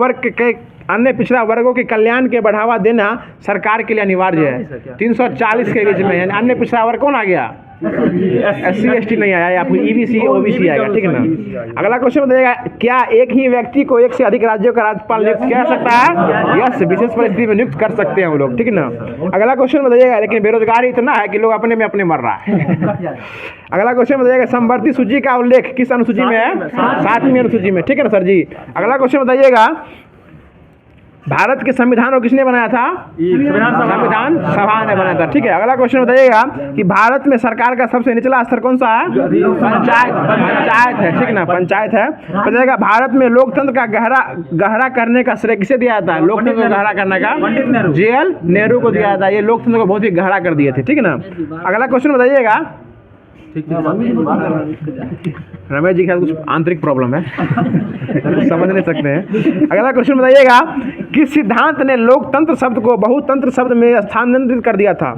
वर्गों के कल्याण के बढ़ावा देना सरकार के लिए अनिवार्य है? 340 के बीच में, यानी अन्य पिछड़ा वर्ग कौन आ गया? SC ST नहीं आया, आपको EBC OBC आएगा, ठीक है ना। अगला क्वेश्चन बताइएगा क्या एक ही व्यक्ति को एक से अधिक राज्यों का राज्यपाल नियुक्त किया जा सकता है? यस, विशेष परिस्थिति में नियुक्त कर सकते हैं वो लोग, ठीक है ना। अगला क्वेश्चन बताइएगा लेकिन बेरोजगारी इतना है कि लोग अपने में अपने मर रहा है। अगला क्वेश्चन बताइएगा समवर्ती सूची का उल्लेख किस अनुसूची में है? 7वीं अनुसूची में, ठीक है ना सर जी। अगला क्वेश्चन बताइएगा भारत के संविधान को किसने बनाया था? संविधान सभा ने बनाया था, ठीक है। अगला क्वेश्चन बताइएगा कि भारत में सरकार का सबसे निचला स्तर कौन सा है? पंचायत है, ठीक ना, पंचायत है। बताइएगा भारत में लोकतंत्र का गहरा करने का श्रेय किसे दिया जाता है? लोकतंत्र को गहरा करने का JL नेहरू को दिया जाता है। ये लोकतंत्र को बहुत ही गहरा कर दिए थे, ठीक है ना। अगला क्वेश्चन बताइएगा रमेश जी के साथ कुछ आंतरिक प्रॉब्लम है समझ नहीं सकते हैं। अगला क्वेश्चन बताइएगा किस सिद्धांत ने लोकतंत्र शब्द को बहुतंत्र शब्द में स्थानांतरित कर दिया था?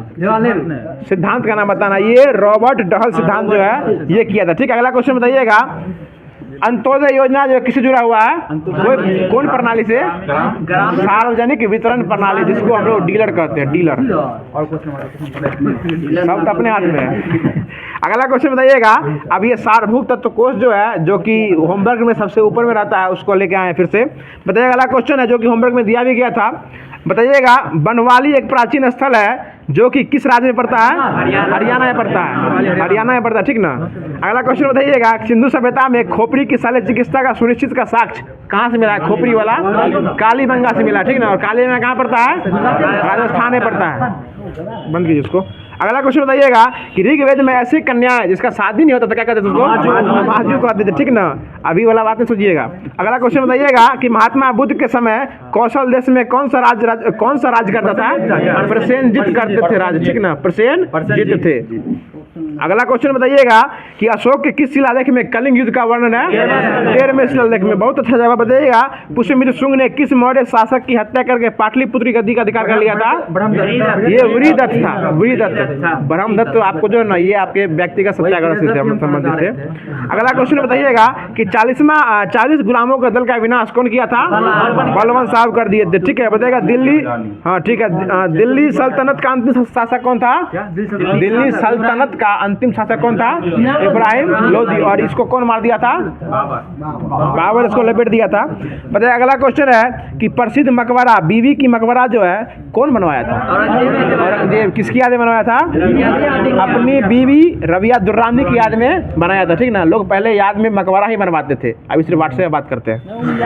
सिद्धांत का नाम बताना। ये रॉबर्ट डहल सिद्धांत जो है ये किया था, ठीक है। अगला क्वेश्चन बताइएगा अंत्योदय योजना जो किससे जुड़ा हुआ है? कौन प्रणाली से? सार्वजनिक वितरण प्रणाली, जिसको हम लोग डीलर कहते हैं, डीलर। सब अपने हाथ में है। अगला क्वेश्चन बताइएगा अब ये सारभूत तत्व कोष जो है, जो कि होमवर्क में सबसे ऊपर में रहता है, उसको लेके आए फिर से बताइएगा। अगला क्वेश्चन है जो कि होमवर्क में दिया भी गया था। बताइएगा बनवाली एक प्राचीन स्थल है जो कि किस राज्य में पड़ता है? हरियाणा में पड़ता है, हरियाणा में पड़ता है, ठीक ना। अगला क्वेश्चन बताइएगा सिंधु सभ्यता में खोपड़ी की शल्य चिकित्सा का सुनिश्चित का साक्ष्य कहाँ से मिला है? खोपड़ी वाला कालीबंगा से मिला, ठीक ना। और कालीबंगा कहाँ पड़ता है? राजस्थान में पड़ता है। बंद कीजिए उसको। अगला क्वेश्चन बताइएगा कि ऋग्वेद में ऐसी कन्या है जिसका शादी नहीं होता तो क्या कहते थे उसको? माजू कहते थे, ठीक ना। अभी वाला बात नहीं सोचिएगा। अगला क्वेश्चन बताइएगा कि महात्मा बुद्ध के समय कौशल देश में कौन सा राज्य करता था? प्रसेनजित करते थे राज्य, ठीक ना, प्रसेनजित थे। अगला क्वेश्चन बताइएगा कि अशोक के किस शिलालेख में कलिंग युद्ध का वर्णन है? 13वें शिलालेख में। बहुत अच्छा जवाब बताइएगा पुष्यमित्र शुंग ने किस मौर्य शासक की हत्या करके पाटलिपुत्र गद्दी का अधिकार कर लिया था? ये वृहदत्त था, वृहदत्त। ब्रह्मदत्त आपको जो है ना, ये आपके व्यक्तिगत सत्याग्रह से संबंधित थे। अगला क्वेश्चन बताइएगा कि 40 गुलामों के दल का विनाश कौन किया था? बलवंत साहब कर दिए थे, ठीक है। बताइएगा दिल्ली, हाँ ठीक है, दिल्ली सल्तनत का अंतिम शासक कौन था? दिल्ली सल्तनत का अंतिम शासक कौन था? इब्राहिम लोदी। और इसको कौन मार दिया था? बाबर इसको लपेट दिया था। बताइए अगला क्वेश्चन है कि प्रसिद्ध मकबरा बीबी की मकबरा जो है कौन बनवाया था? औरंगजेब। किसकी याद में बनवाया था? अपनी बीवी रबिया दुर्रानी की याद में बनाया था, ठीक ना। लोग पहले याद में मकबरा ही बनवाते थे, अभी सिर्फ व्हाट्सएप में बात करते हैं।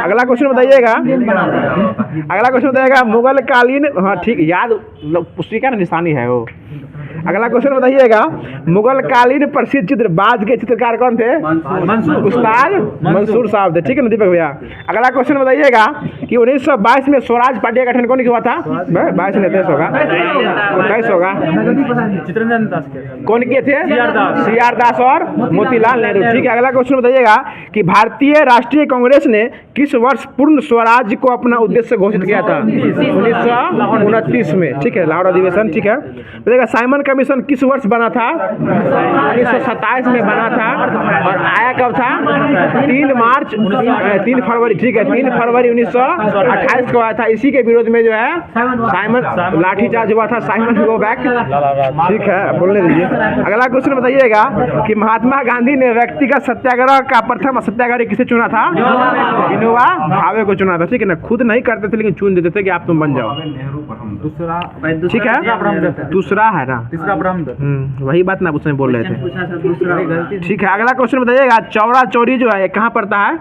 अगला क्वेश्चन बताइएगा, अगला क्वेश्चन बताइएगा मुगल कालीन, हाँ ठीक, याद पुस्तिका निशानी है वो। अगला क्वेश्चन बताइएगा मुगल कालीन प्रसिद्ध चित्रबाज के चित्रकार कौन थे? उस्ताद मंसूर साहब थे, ठीक है ना दीपक भैया। अगला क्वेश्चन बताइएगा कि 1922 में स्वराज पार्टी का गठन कौन हुआ था? 22 नहीं 23 होगा, 23 होगा। कौन किए थे? CR दास और मोतीलाल नेहरू। ठीक है, अगला क्वेश्चन बताइएगा कि भारतीय राष्ट्रीय कांग्रेस ने किस वर्ष पूर्ण स्वराज को अपना उद्देश्य घोषित किया था? 1929 में। ठीक है, लाहौर अधिवेशन। ठीक है, बताइएगा साइमन कमीशन किस वर्ष बना था? 1927 में बना था। और आया कब था? 3 फरवरी। ठीक है, 3 फरवरी 1928 को आया था। इसी के विरोध में जो है साइमन लाठीचार्ज हुआ था। Simon go back. ठीक है, बोलने दीजिए। अगला क्वेश्चन बताइएगा कि महात्मा गांधी ने व्यक्तिगत सत्याग्रह का प्रथम सत्याग्रही किसे चुना था? विनोबा भावे को चुना था। ठीक है ना, खुद नहीं करते थे लेकिन चुन देते थे कि आप तुम बन जाओ। ठीक है, दूसरा है ना, वही बात ना उसमें बोल रहे थे। ठीक है, अगला क्वेश्चन बताइएगा चौरा चौरी जो है कहाँ पड़ता है?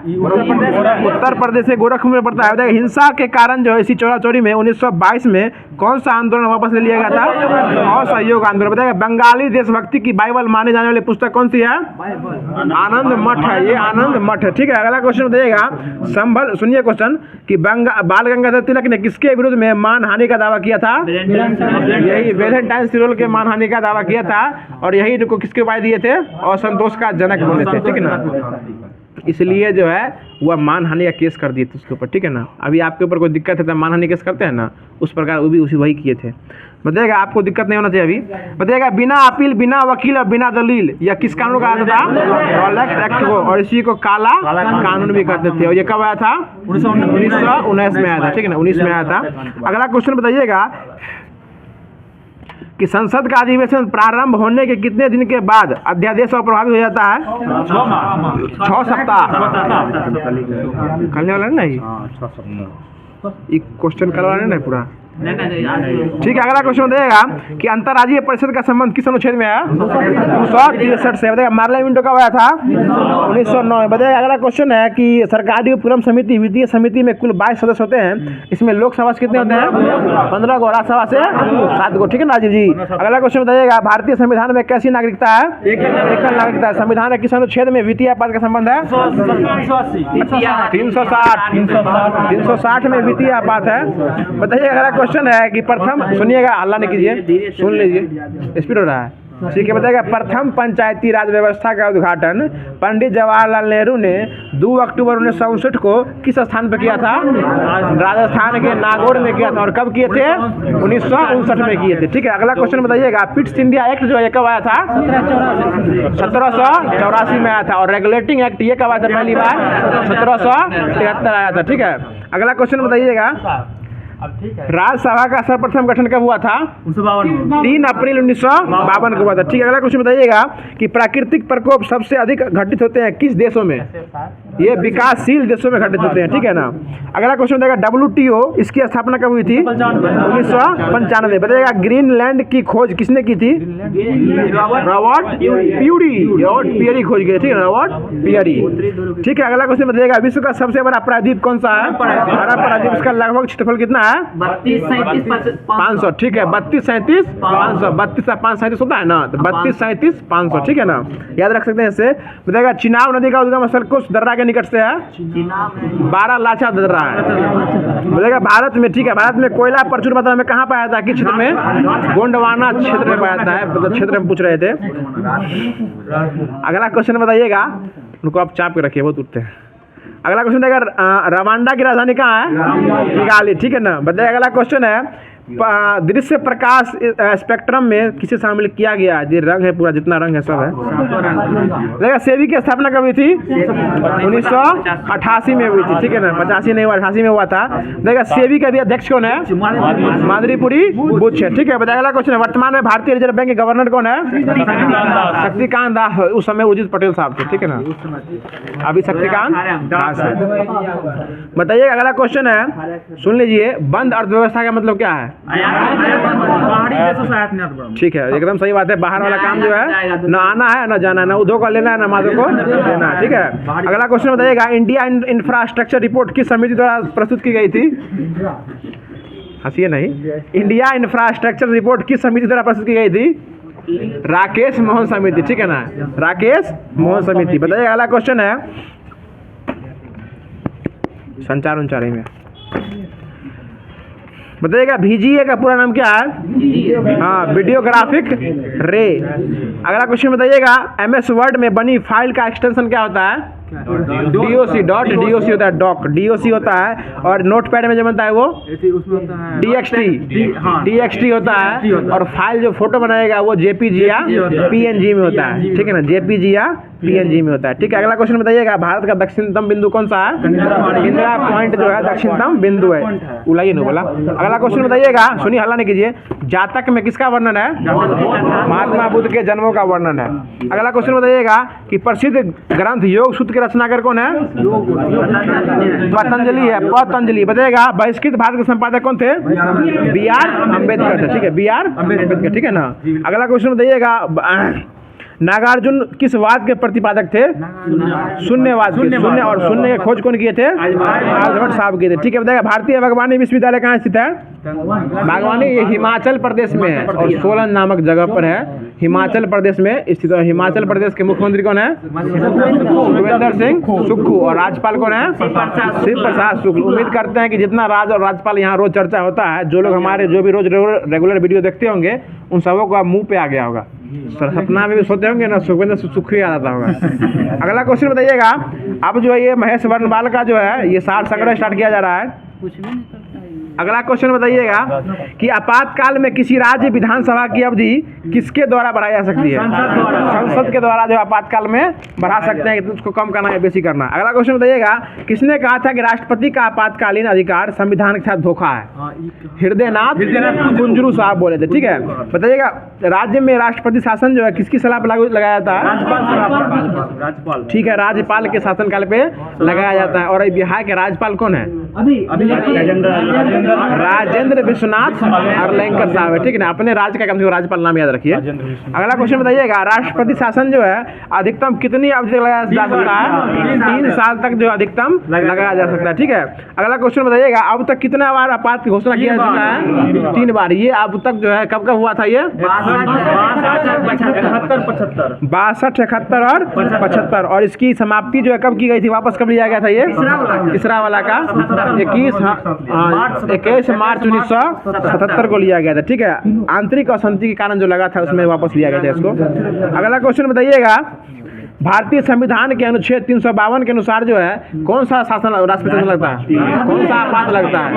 उत्तर प्रदेश से गोरखपुर में पड़ता है। बताइए हिंसा के कारण जो है इसी चौरा चौरी में 1922 में कौन सा आंदोलन वापस ले लिया गया था? असहयोग आंदोलन। बताइए बंगाली देशभक्ति की बाइबल माने जाने वाली पुस्तक कौन सी है? आनंद मठ है, ये आनंद मठ है। ठीक है, अगला क्वेश्चन बताइएगा संभल, सुनिए क्वेश्चन कि बाल गंगाधर तिलक ने किसके विरुद्ध में मानहानि का दावा किया था? यही वैलेंटाइन सिरोल के मानहानि का दावा किया था। और यही इनको किसके उपाय दिए थे? असंतोष का जनक बोले थे। ठीक है ना, इसलिए जो है वह मानहानि का केस कर दिए थे उसके ऊपर। ठीक है ना, अभी आपके ऊपर कोई दिक्कत है तो मानहानि केस करते हैं ना, उस प्रकार वो भी वही किए थे। बताइएगा आपको दिक्कत नहीं होना चाहिए अभी। बताइएगा बिना अपील, बिना वकील और बिना दलील यह किस कानून का आता था? रॉलेट एक्ट को। और इसी को काला कानून भी कहते थे। और ये कब आया था? 1919 में आया था। ठीक है ना, 19 में आया था। अगला क्वेश्चन बताइएगा कि संसद का अधिवेशन प्रारंभ होने के कितने दिन के बाद अध्यादेश प्रभावी हो जाता है? 6 सप्ताह। करने वाला नहीं, क्वेश्चन करवा रहे ना पूरा। ठीक है, अगला क्वेश्चन बताइएगा कि अंतर्राज्यीय परिषद का संबंध किस अनुच्छेद में आया? 263 से। बताइएगा मार्ले विंडो कब आया था? 1909 में। बताइएगा अगला क्वेश्चन है कि सरकारी उपक्रम समिति वित्तीय समिति में कुल 22 सदस्य होते हैं। इसमें लोकसभा से कितने होते हैं? 15 को, राज्यसभा से 7 को। ठीक है ना राजीव जी। अगला क्वेश्न बताइएगा भारतीय संविधान में कैसी नागरिकता है? एकल नागरिकता। संविधान के किस अनुच्छेद में वित्तीय आपात का संबंध है? 360 में वित्तीय आपात है। बताइए अगला क्वेश्चन है कि प्रथम, सुनिएगा हल्ला नहीं कीजिए, सुन लीजिए, स्पीड हो रहा है। ठीक है, बताइएगा प्रथम पंचायती राज व्यवस्था का उद्घाटन पंडित जवाहरलाल नेहरू ने 2 अक्टूबर 1959 को किस स्थान पर किया था? राजस्थान के नागौर में किया था। और कब किए थे? 1959 में किए थे। ठीक है, अगला क्वेश्चन बताइएगा पिट्स इंडिया एक्ट जो है कब आया था? 1784 में आया था। और रेगुलेटिंग एक्ट ये कब आया था पहली बार? 1773 आया था। ठीक है, अगला क्वेश्चन बताइएगा राज्यसभा का सर्वप्रथम गठन कब हुआ था? 3 अप्रैल 1952 को हुआ था। ठीक है, अगला क्वेश्चन बताइएगा कि प्राकृतिक प्रकोप सबसे अधिक घटित होते हैं किस देशों में? ये विकासशील देशों में घटित होते हैं। ठीक है ना, अगला क्वेश्चन बताइएगा WTO इसकी स्थापना कब हुई थी? 1995। बताइएगा ग्रीनलैंड की खोज किसने की थी? रॉबर्ट पियरी खोज गए। ठीक है, रॉबर्ट पियरी। ठीक है, अगला क्वेश्चन बताइएगा विश्व का सबसे बड़ा प्रायद्वीप कौन सा है? बड़ा प्रायद्वीप, इसका लगभग क्षेत्रफल कितना है? 500। ठीक है, 32, 37, 500। 32 5 37 होता है ना, तो 32, 37, 500। ठीक है ना, याद रख सकते हैं इससे। बताइएगा चिनाब नदी का उद्गम स्थल कुछ दर्रा के निकट से है? 12 लाचा दर्रा है। बताइएगा भारत में, ठीक है, भारत में कोयला प्रचुर मात्रा में कहाँ पाया था? किस क्षेत्र में? गोंडवाना क्षेत्र में पाया था। मतलब क्षेत्र में पूछ रहे थे। अगला क्वेश्चन बताइएगा, उनको आप चाप के रखिए, बहुत उठते हैं। अगला क्वेश्चन देखा रवांडा की राजधानी कहाँ है? किगाली। ठीक है ना, बताइए अगला क्वेश्चन है दृश्य प्रकाश स्पेक्ट्रम में किसे शामिल किया गया? ये रंग है, पूरा जितना रंग है सब है। देखा सेबी की स्थापना कब हुई थी? 1988 में हुई थी। ठीक है ना, 85 नहीं हुआ, 88 में हुआ था। देखा सेबी का भी अध्यक्ष कौन है? माधुरीपुरी बुच है। ठीक है, बताइए अगला क्वेश्चन है वर्तमान में भारतीय रिजर्व बैंक के गवर्नर कौन है? शक्तिकांत दास। उस समय उर्जित पटेल साहब थे। ठीक है ना, अभी शक्तिकांत दास है। बताइए अगला क्वेश्चन है, सुन लीजिए, बंद अर्थव्यवस्था का मतलब क्या है? ठीक है, एकदम सही बात है। बाहर वाला काम जो है न आना है न जाना है, न उद्योग को लेना है न माधव को लेना है। ठीक है, अगला क्वेश्चन बताइएगा इंडिया इंफ्रास्ट्रक्चर रिपोर्ट किस समिति द्वारा प्रस्तुत की गई थी? हंसिए नहीं, इंडिया इंफ्रास्ट्रक्चर रिपोर्ट किस समिति द्वारा प्रस्तुत की गई थी? राकेश मोहन समिति। ठीक है ना, राकेश मोहन समिति। बताइए अगला क्वेश्चन है संचार में बताइएगा VGA का पूरा नाम क्या है? हाँ, वीडियोग्राफिक रे। अगला क्वेश्चन बताइएगा MS वर्ड में बनी फाइल का एक्सटेंशन क्या होता है? DOC, डॉट DOC होता है, डॉक DOC होता है। और नोटपैड में जो बनता है वो DXT होता है। और फाइल जो फोटो बनाएगा वो JPG या PNG में होता है, ठीक है ना, JPG या PNG में होता है, ठीक है। अगला क्वेश्चन बताइएगा भारत का दक्षिणतम बिंदु कौन सा है? इंदिरा पॉइंट जो है दक्षिणतम बिंदु है, उलाइए नहीं बोला। अगला क्वेश्चन बताइएगा, सुनिए हल्ला नहीं कीजिए, जातक में किसका वर्णन है? महात्मा बुद्ध के जन्मों का वर्णन है। अगला क्वेश्चन बताइएगा कि प्रसिद्ध ग्रंथ योग सूत्र के रचनाकार कौन है? पतंजलि है, पतंजलि। बताइएगा बहिष्कृत भारत के संपादक कौन थे? BR अम्बेडकर थे, ठीक है, BR अम्बेडकर, ठीक है ना। अगला क्वेश्चन बताइएगा नागार्जुन किस वाद के प्रतिपादक थे? शून्यवाद के। शून्य और शून्य के खोज कौन किए थे? आर्यभट्ट साहब किए थे, ठीक है। बताइएगा भारतीय बागवानी विश्वविद्यालय कहाँ स्थित है? बागवानी ये हिमाचल प्रदेश में है और सोलन नामक जगह पर है, हिमाचल प्रदेश में स्थित है। हिमाचल प्रदेश के मुख्यमंत्री कौन है? सुखविंदर सिंह सुक्खू। और राज्यपाल कौन है? शिव प्रसाद शुक्ल। उम्मीद करते हैं कि जितना राज और राज्यपाल यहाँ रोज चर्चा होता है, जो लोग हमारे जो भी रोज रेगुलर वीडियो देखते होंगे उन सबों को मुंह पे आ गया होगा, सपना में भी सोते होंगे ना, सुखविंदर सुक्खू याद आता होगा। अगला क्वेश्चन बताइएगा, अब जो है ये महेश वर्णवाल का जो है ये 60 संग्रह स्टार्ट किया जा रहा है। अगला क्वेश्चन बताइएगा कि आपातकाल में किसी राज्य विधानसभा की अवधि किसके द्वारा बढ़ाई जा सकती है? संसद के द्वारा जो आपातकाल में बढ़ा सकते हैं, उसको कम करना है बेसी करना। अगला क्वेश्चन बताइएगा, किसने कहा था कि राष्ट्रपति का आपातकालीन अधिकार संविधान के साथ धोखा है? हृदयनाथ कुंजरू साहब बोले थे, ठीक है। बताइएगा राज्य में राष्ट्रपति शासन जो है किसकी सलाह पर लागू लगाया जाता है? ठीक है, राज्यपाल के शासनकाल पे लगाया जाता है। और बिहार के राज्यपाल कौन है? राजेंद्र विश्वनाथ अरलेंकर साहब है, ठीक है ना। अपने राज्य का कम से कम राज्यपाल नाम याद रखिए। अगला क्वेश्चन बताइएगा, राष्ट्रपति शासन जो है अधिकतम कितनी अवधि तक लगाया जा सकता है? 3 साल तक जो अधिकतम लगाया जा सकता है, ठीक है। अगला क्वेश्चन बताइएगा, अब तक कितना बार आपात की घोषणा किया जा चुका है? 3 बार। ये अब तक जो है कब कब हुआ था? ये 62, 71 और 75। और इसकी समाप्ति जो है कब की गई थी? वापस कब लिया गया था? ये तीसरा वाला का 21 मार्च 1977 को लिया गया था, ठीक है। आंतरिक अशांति के कारण जो लगा था उसमें वापस लिया गया था इसको। अगला क्वेश्चन बताइएगा, भारतीय संविधान के अनुच्छेद 352 के अनुसार जो है कौन सा शासन राष्ट्रपति शासन लगता है? कौन सा आपात लगता है?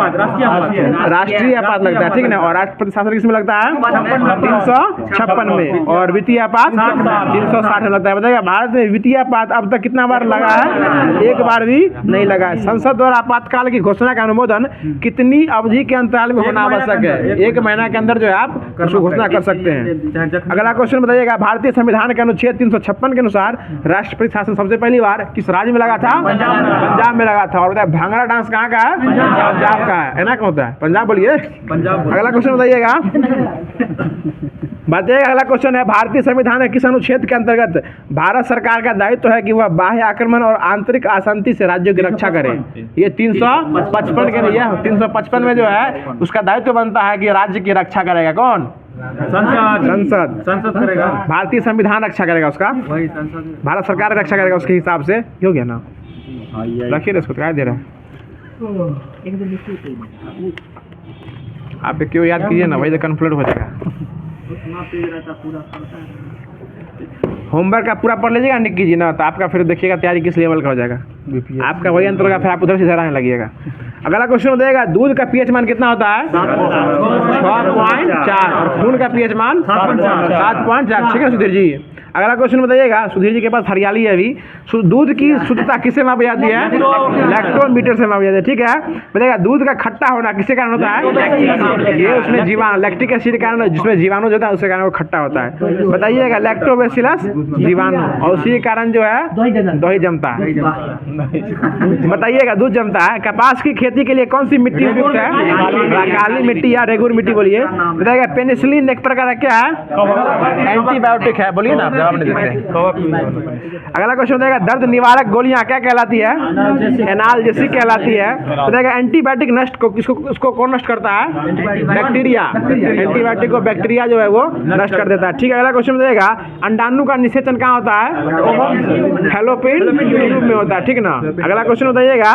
राष्ट्रीय आपात लगता है, ठीक है ना। और राष्ट्रपति शासन किसमें लगता है? 356 में। और वित्तीय आपात 360 में लगता है। बताइएगा भारत में वित्तीय आपात अब तक कितना बार लगा है? 1 बार भी नहीं लगा है। संसद द्वारा आपातकाल की घोषणा का अनुमोदन कितनी अवधि के अंतराल में होना आवश्यक है? 1 महीना के अंदर जो है आप उसको घोषणा कर सकते हैं। अगला क्वेश्चन बताइएगा, भारतीय संविधान के अनुच्छेद 356 के अनुसार राष्ट्रपति शासन सबसे पहली बार किस राज्य में लगा था? पंजाब में लगा था। और बताइए भांगड़ा डांस कहाँ का है? पंजाब का है ना। कौन होता है? पंजाब बोलिए। अगला क्वेश्चन बताइएगा, अगला क्वेश्चन है, भारतीय संविधान किस अनुच्छेद के अंतर्गत भारत सरकार का दायित्व है कि वह बाह्य आक्रमण और आंतरिक अशांति से राज्यों की रक्षा करे? ये 355 के लिए 355 में जो है उसका दायित्व बनता है कि राज्य की रक्षा करेगा कौन? संसद करेगा। भारतीय संविधान रक्षा करेगा उसका, वही संसद, भारत सरकार रक्षा करेगा उसके हिसाब से। हो गया ना, रखिए इसको, क्या दे रहा है आप क्यों याद कीजिए ना, वही तो कन्फ्लिक्ट हो जाएगा। होमवर्क का पूरा पढ़ लीजिएगा, निक कीजिए ना, तो आपका फिर देखिएगा तैयारी किस लेवल का हो जाएगा। आपका वही अंतर होगा, फिर आप उधर से रहने लगिएगा। अगला क्वेश्चन बताइएगा, दूध का पीएच मान कितना होता है? 6.4। और खून का पीएच मान 7.4, ठीक है सुधीर जी। अगला क्वेश्चन बताइएगा, सुधीर जी के पास हरियाली है अभी। दूध की शुद्धता किससे मापी जाती है? लैक्टोमीटर से मापी जाती है, ठीक है। बताइएगा दूध का खट्टा होना किसके कारण होता है? ये उसमें जीवाणु, लैक्टिक एसिड के कारण, जिसमें जीवाणु जो होता है उसके कारण वो खट्टा होता है। बताइएगा लैक्टोबैसिलस जीवाणु, और उसी के कारण जो है दही जमता है। बताइएगा दूध जमता है। कपास की खेती के लिए कौन सी मिट्टी उपयुक्त है? काली मिट्टी या रेगुर मिट्टी बोलिए। बताइएगा पेनिसिलिन एक प्रकार का क्या है? एंटीबायोटिक है, बोलिए ना, जवाब नहीं देते। अगला क्वेश्चन बताइएगा, दर्द निवारक गोलियां क्या कहलाती है? एनाल्जेसिक कहलाती है। बताइएगा एंटीबायोटिक नष्ट को उसको कौन नष्ट करता है? बैक्टीरिया। एंटीबायोटिक को बैक्टीरिया जो है वो नष्ट कर देता है, ठीक है। अगला क्वेश्चन बताइएगा, अंडाणु का निषेचन कहाँ होता है? फैलोपियन ट्यूब में होता है, ठीक ना। अगला क्वेश्चन बताइएगा,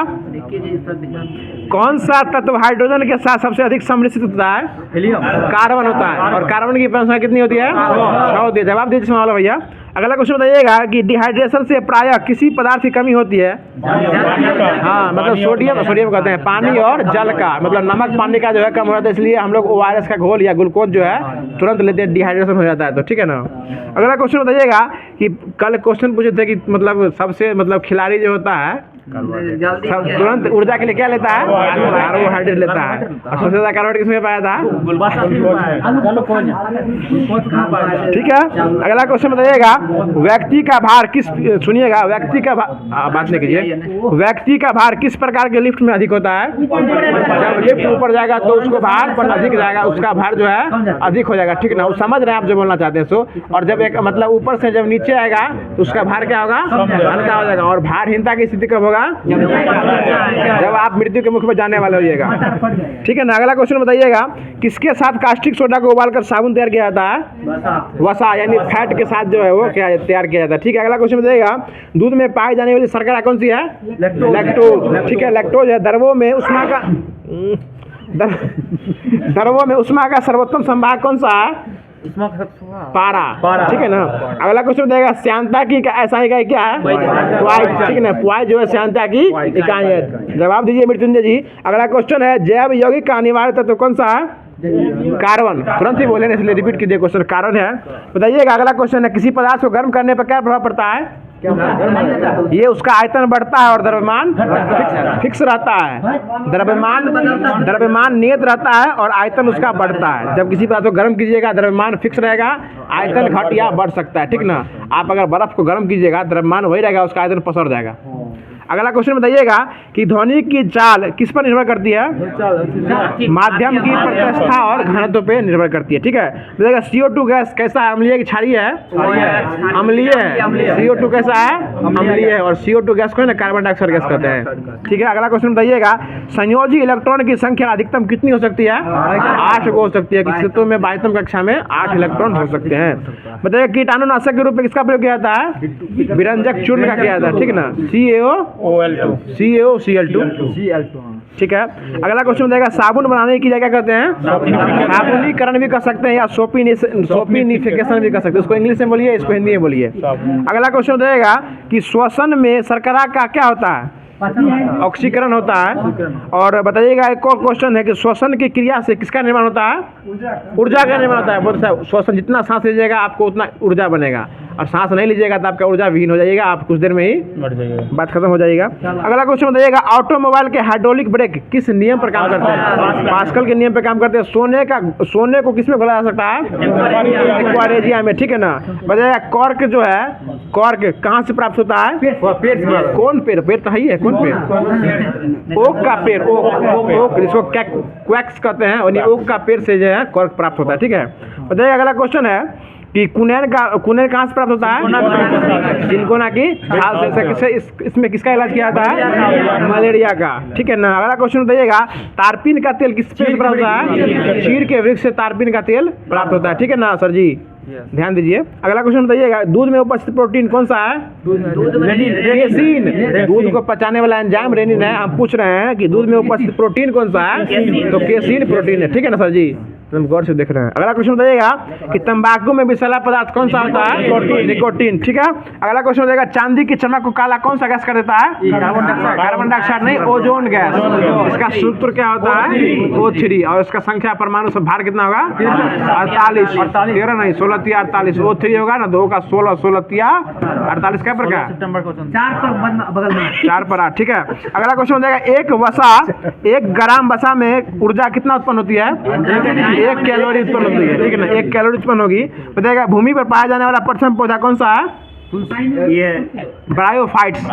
कौन सा तत्व हाइड्रोजन के साथ सबसे अधिक सम्मिश्रित होता है? हीलियम। कार्बन होता है। और कार्बन की संख्या कितनी होती है? 6 होती है। जवाब दीजिए वाला भैया। अगला क्वेश्चन बताइएगा कि डिहाइड्रेशन से प्रायः किसी पदार्थ की कमी होती है? हाँ, मतलब सोडियम कहते हैं, पानी और जल का, मतलब नमक पानी का जो है कम हो जाता है, इसलिए हम लोग ORS का घोल या ग्लूकोज जो है तुरंत लेते हैं, डिहाइड्रेशन हो जाता है। तो ठीक है ना। अगला क्वेश्चन बताइएगा कि कल क्वेश्चन पूछे थे कि मतलब सबसे मतलब खिलाड़ी जो होता है सब तुरंत ऊर्जा के लिए क्या लेता है? कार्बोहाइड्रेट लेता है। और सबसे ज्यादा कार्बोहाइड्रेट किसमें पाया था? ठीक है। अगला क्वेश्चन बताइएगा व्यक्ति का भार किस, सुनिएगा, व्यक्ति का बात नहीं कीजिए, व्यक्ति का भार किस प्रकार के लिफ्ट में अधिक होता है? जब लिफ्ट ऊपर जाएगा तो उसको भार पर अधिक जाएगा, उसका भार जो है अधिक हो जाएगा। ठीक ना, वो समझ रहे हैं आप जो बोलना चाहते हैं सो। और जब एक मतलब ऊपर से जब नीचे आएगा तो उसका भार क्या होगा? हल्का हो जाएगा। और भारहीनता की स्थिति कब होगा? जब आप मृत्यु के मुख में जाने वाले होइएगा। ठीक है ना। अगला क्वेश्चन बताइएगा किसके साथ कास्टिक सोडा को उबालकर साबुन तैयार किया जाता है? वसा यानी फैट के साथ जो है वो क्या तैयार किया जाता है। ठीक है। अगला क्वेश्चन बताइएगा दूध में पाई जाने वाली शर्करा कौन सी है? लैक्टोज। ठीक है, लैक्टोज है। द्रवों में उष्मा का सर्वोत्तम संभाग कौन सा है? पारा। ठीक है ना। अगला क्वेश्चन बताइएगा श्यानता की ऐसा इकाई क्या है? पुआई। ठीक है ना, पुआई जो है श्यानता की इकाई है। जवाब दीजिए मृत्युंजय जी। अगला क्वेश्चन है जैव यौगिक का अनिवार्य तत्व कौन सा है? कार्बन। तुरंत ही बोले इसलिए रिपीट कीजिए, क्वेश्चन कार्बन है। बताइएगा अगला क्वेश्चन है किसी पदार्थ को गर्म करने पर क्या प्रभाव पड़ता है? ये उसका आयतन बढ़ता है और द्रव्यमान फिक्स रहता है। द्रव्यमान नियत रहता है और आयतन उसका बढ़ता है। जब किसी पदार्थ को गर्म कीजिएगा द्रव्यमान फिक्स रहेगा, आयतन घट या बढ़ सकता है। ठीक ना। आप अगर बर्फ को गर्म कीजिएगा द्रव्यमान वही रहेगा, उसका आयतन पसर जाएगा। अगला क्वेश्चन बताइएगा कि ध्वनि की चाल किस पर निर्भर करती है? माध्यम की प्रत्यस्थता और घनत्व पे निर्भर करती है। ठीक है। बताइएगा CO2 गैस कैसा है? अम्लीय की क्षारीय है? अम्लीय है। CO2 कैसा है? अम्लीय है। और CO2 गैस को है ना कार्बन डाइऑक्साइड गैस कहते हैं। ठीक है। अगला क्वेश्चन बताइएगा संयोजी इलेक्ट्रॉन की संख्या अधिकतम कितनी हो सकती है? 8 को हो सकती है। किसी तो में 22वीं कक्षा में 8 इलेक्ट्रॉन हो सकते हैं। बताइएगा कीटाणुनाशक के रूप में किसका प्रयोग किया जाता है? विरंजक चूर्ण का किया जाता है। ठीक है ना, CaOCl2। ठीक है। अगला क्वेश्चन बताएगा साबुन बनाने की क्या कहते हैं? साबुनीकरण भी कर सकते हैं या सोपिनिफिकेशन भी कर सकते हैं। उसको इंग्लिश में बोलिए, इसको हिंदी में बोलिए। अगला क्वेश्चन बताएगा कि श्वसन में शर्करा का क्या होता है? ऑक्सीकरण होता है। और बताइएगा एक और क्वेश्चन है कि श्वसन की क्रिया से किसका निर्माण होता है? ऊर्जा का निर्माण होता है। बोलते श्वसन जितना सांस लीजिएगा आपको उतना ऊर्जा बनेगा, और सांस नहीं लीजिएगा तो आपका ऊर्जा विहीन हो जाएगा, आप कुछ देर में ही मर जाइएगा, बात खत्म हो जाएगा। अगला क्वेश्चन बताइएगा ऑटोमोबाइल के हाइड्रोलिक ब्रेक किस नियम पर काम करते हैं? पास्कल के नियम पर काम करते हैं। सोने को किस में घोला जा सकता है? एक्वारेजिया में। ठीक है ना। बताइएगा कॉर्क जो है, कॉर्क कहाँ से प्राप्त होता है? कौन पेड़? पेड़ तो है, कौन पेड़? ओक का पेड़। ओक जिसको क्वैक्स कहते हैं, ओक का पेड़ से जो है कॉर्क प्राप्त होता है। ठीक है। बताइए अगला क्वेश्चन है कि कुनेर कहाँ से प्राप्त होता है? चिनकोना की खाल से। इसमें किसका इलाज किया जाता है? मलेरिया का। ठीक है ना। अगला क्वेश्चन बताइएगा तारपीन का तेल किस पेड़ से प्राप्त होता है? चीड़ के वृक्ष से तारपीन का तेल प्राप्त होता है। ठीक है ना सर जी, ध्यान दीजिए। अगला क्वेश्चन बताइएगा दूध में उपस्थित प्रोटीन कौन सा है? केसीन। दूध को पचाने वाला एंजाइम रेनिन है। हम पूछ रहे हैं कि दूध में उपस्थित प्रोटीन कौन सा है? तो केसीन प्रोटीन है। ठीक है ना सर जी, हम गौर से देख रहे हैं। अगला क्वेश्चन बताइएगा कि तंबाकू में विषैला पदार्थ कौन सा होता है? निकोटीन। ठीक है। अगला क्वेश्चन बताइएगा चांदी की चमक को काला कौन सा गैस कर देता है? कार्बन डाइऑक्साइड नहीं, ओजोन गैस। इसका सूत्र क्या होता है? O3। और इसका संख्या परमाणु से भार कितना होगा? 48। 13 नहीं, 16 तिया 48। O3 होगा ना, 2 का 16, 16 तिया 48। क्या प्रकार? 4 पर 8। ठीक है। अगला क्वेश्चन बताइएगा 1 ग्राम वसा में ऊर्जा कितना उत्पन्न होती है? 1 कैलोरी उत्पन्न होती है। ठीक है ना, 1 कैलोरी उत्पन्न होगी। बताइएगा भूमि पर पाया जाने वाला प्रथम पौधा कौन सा है? ये ब्रायोफाइट्स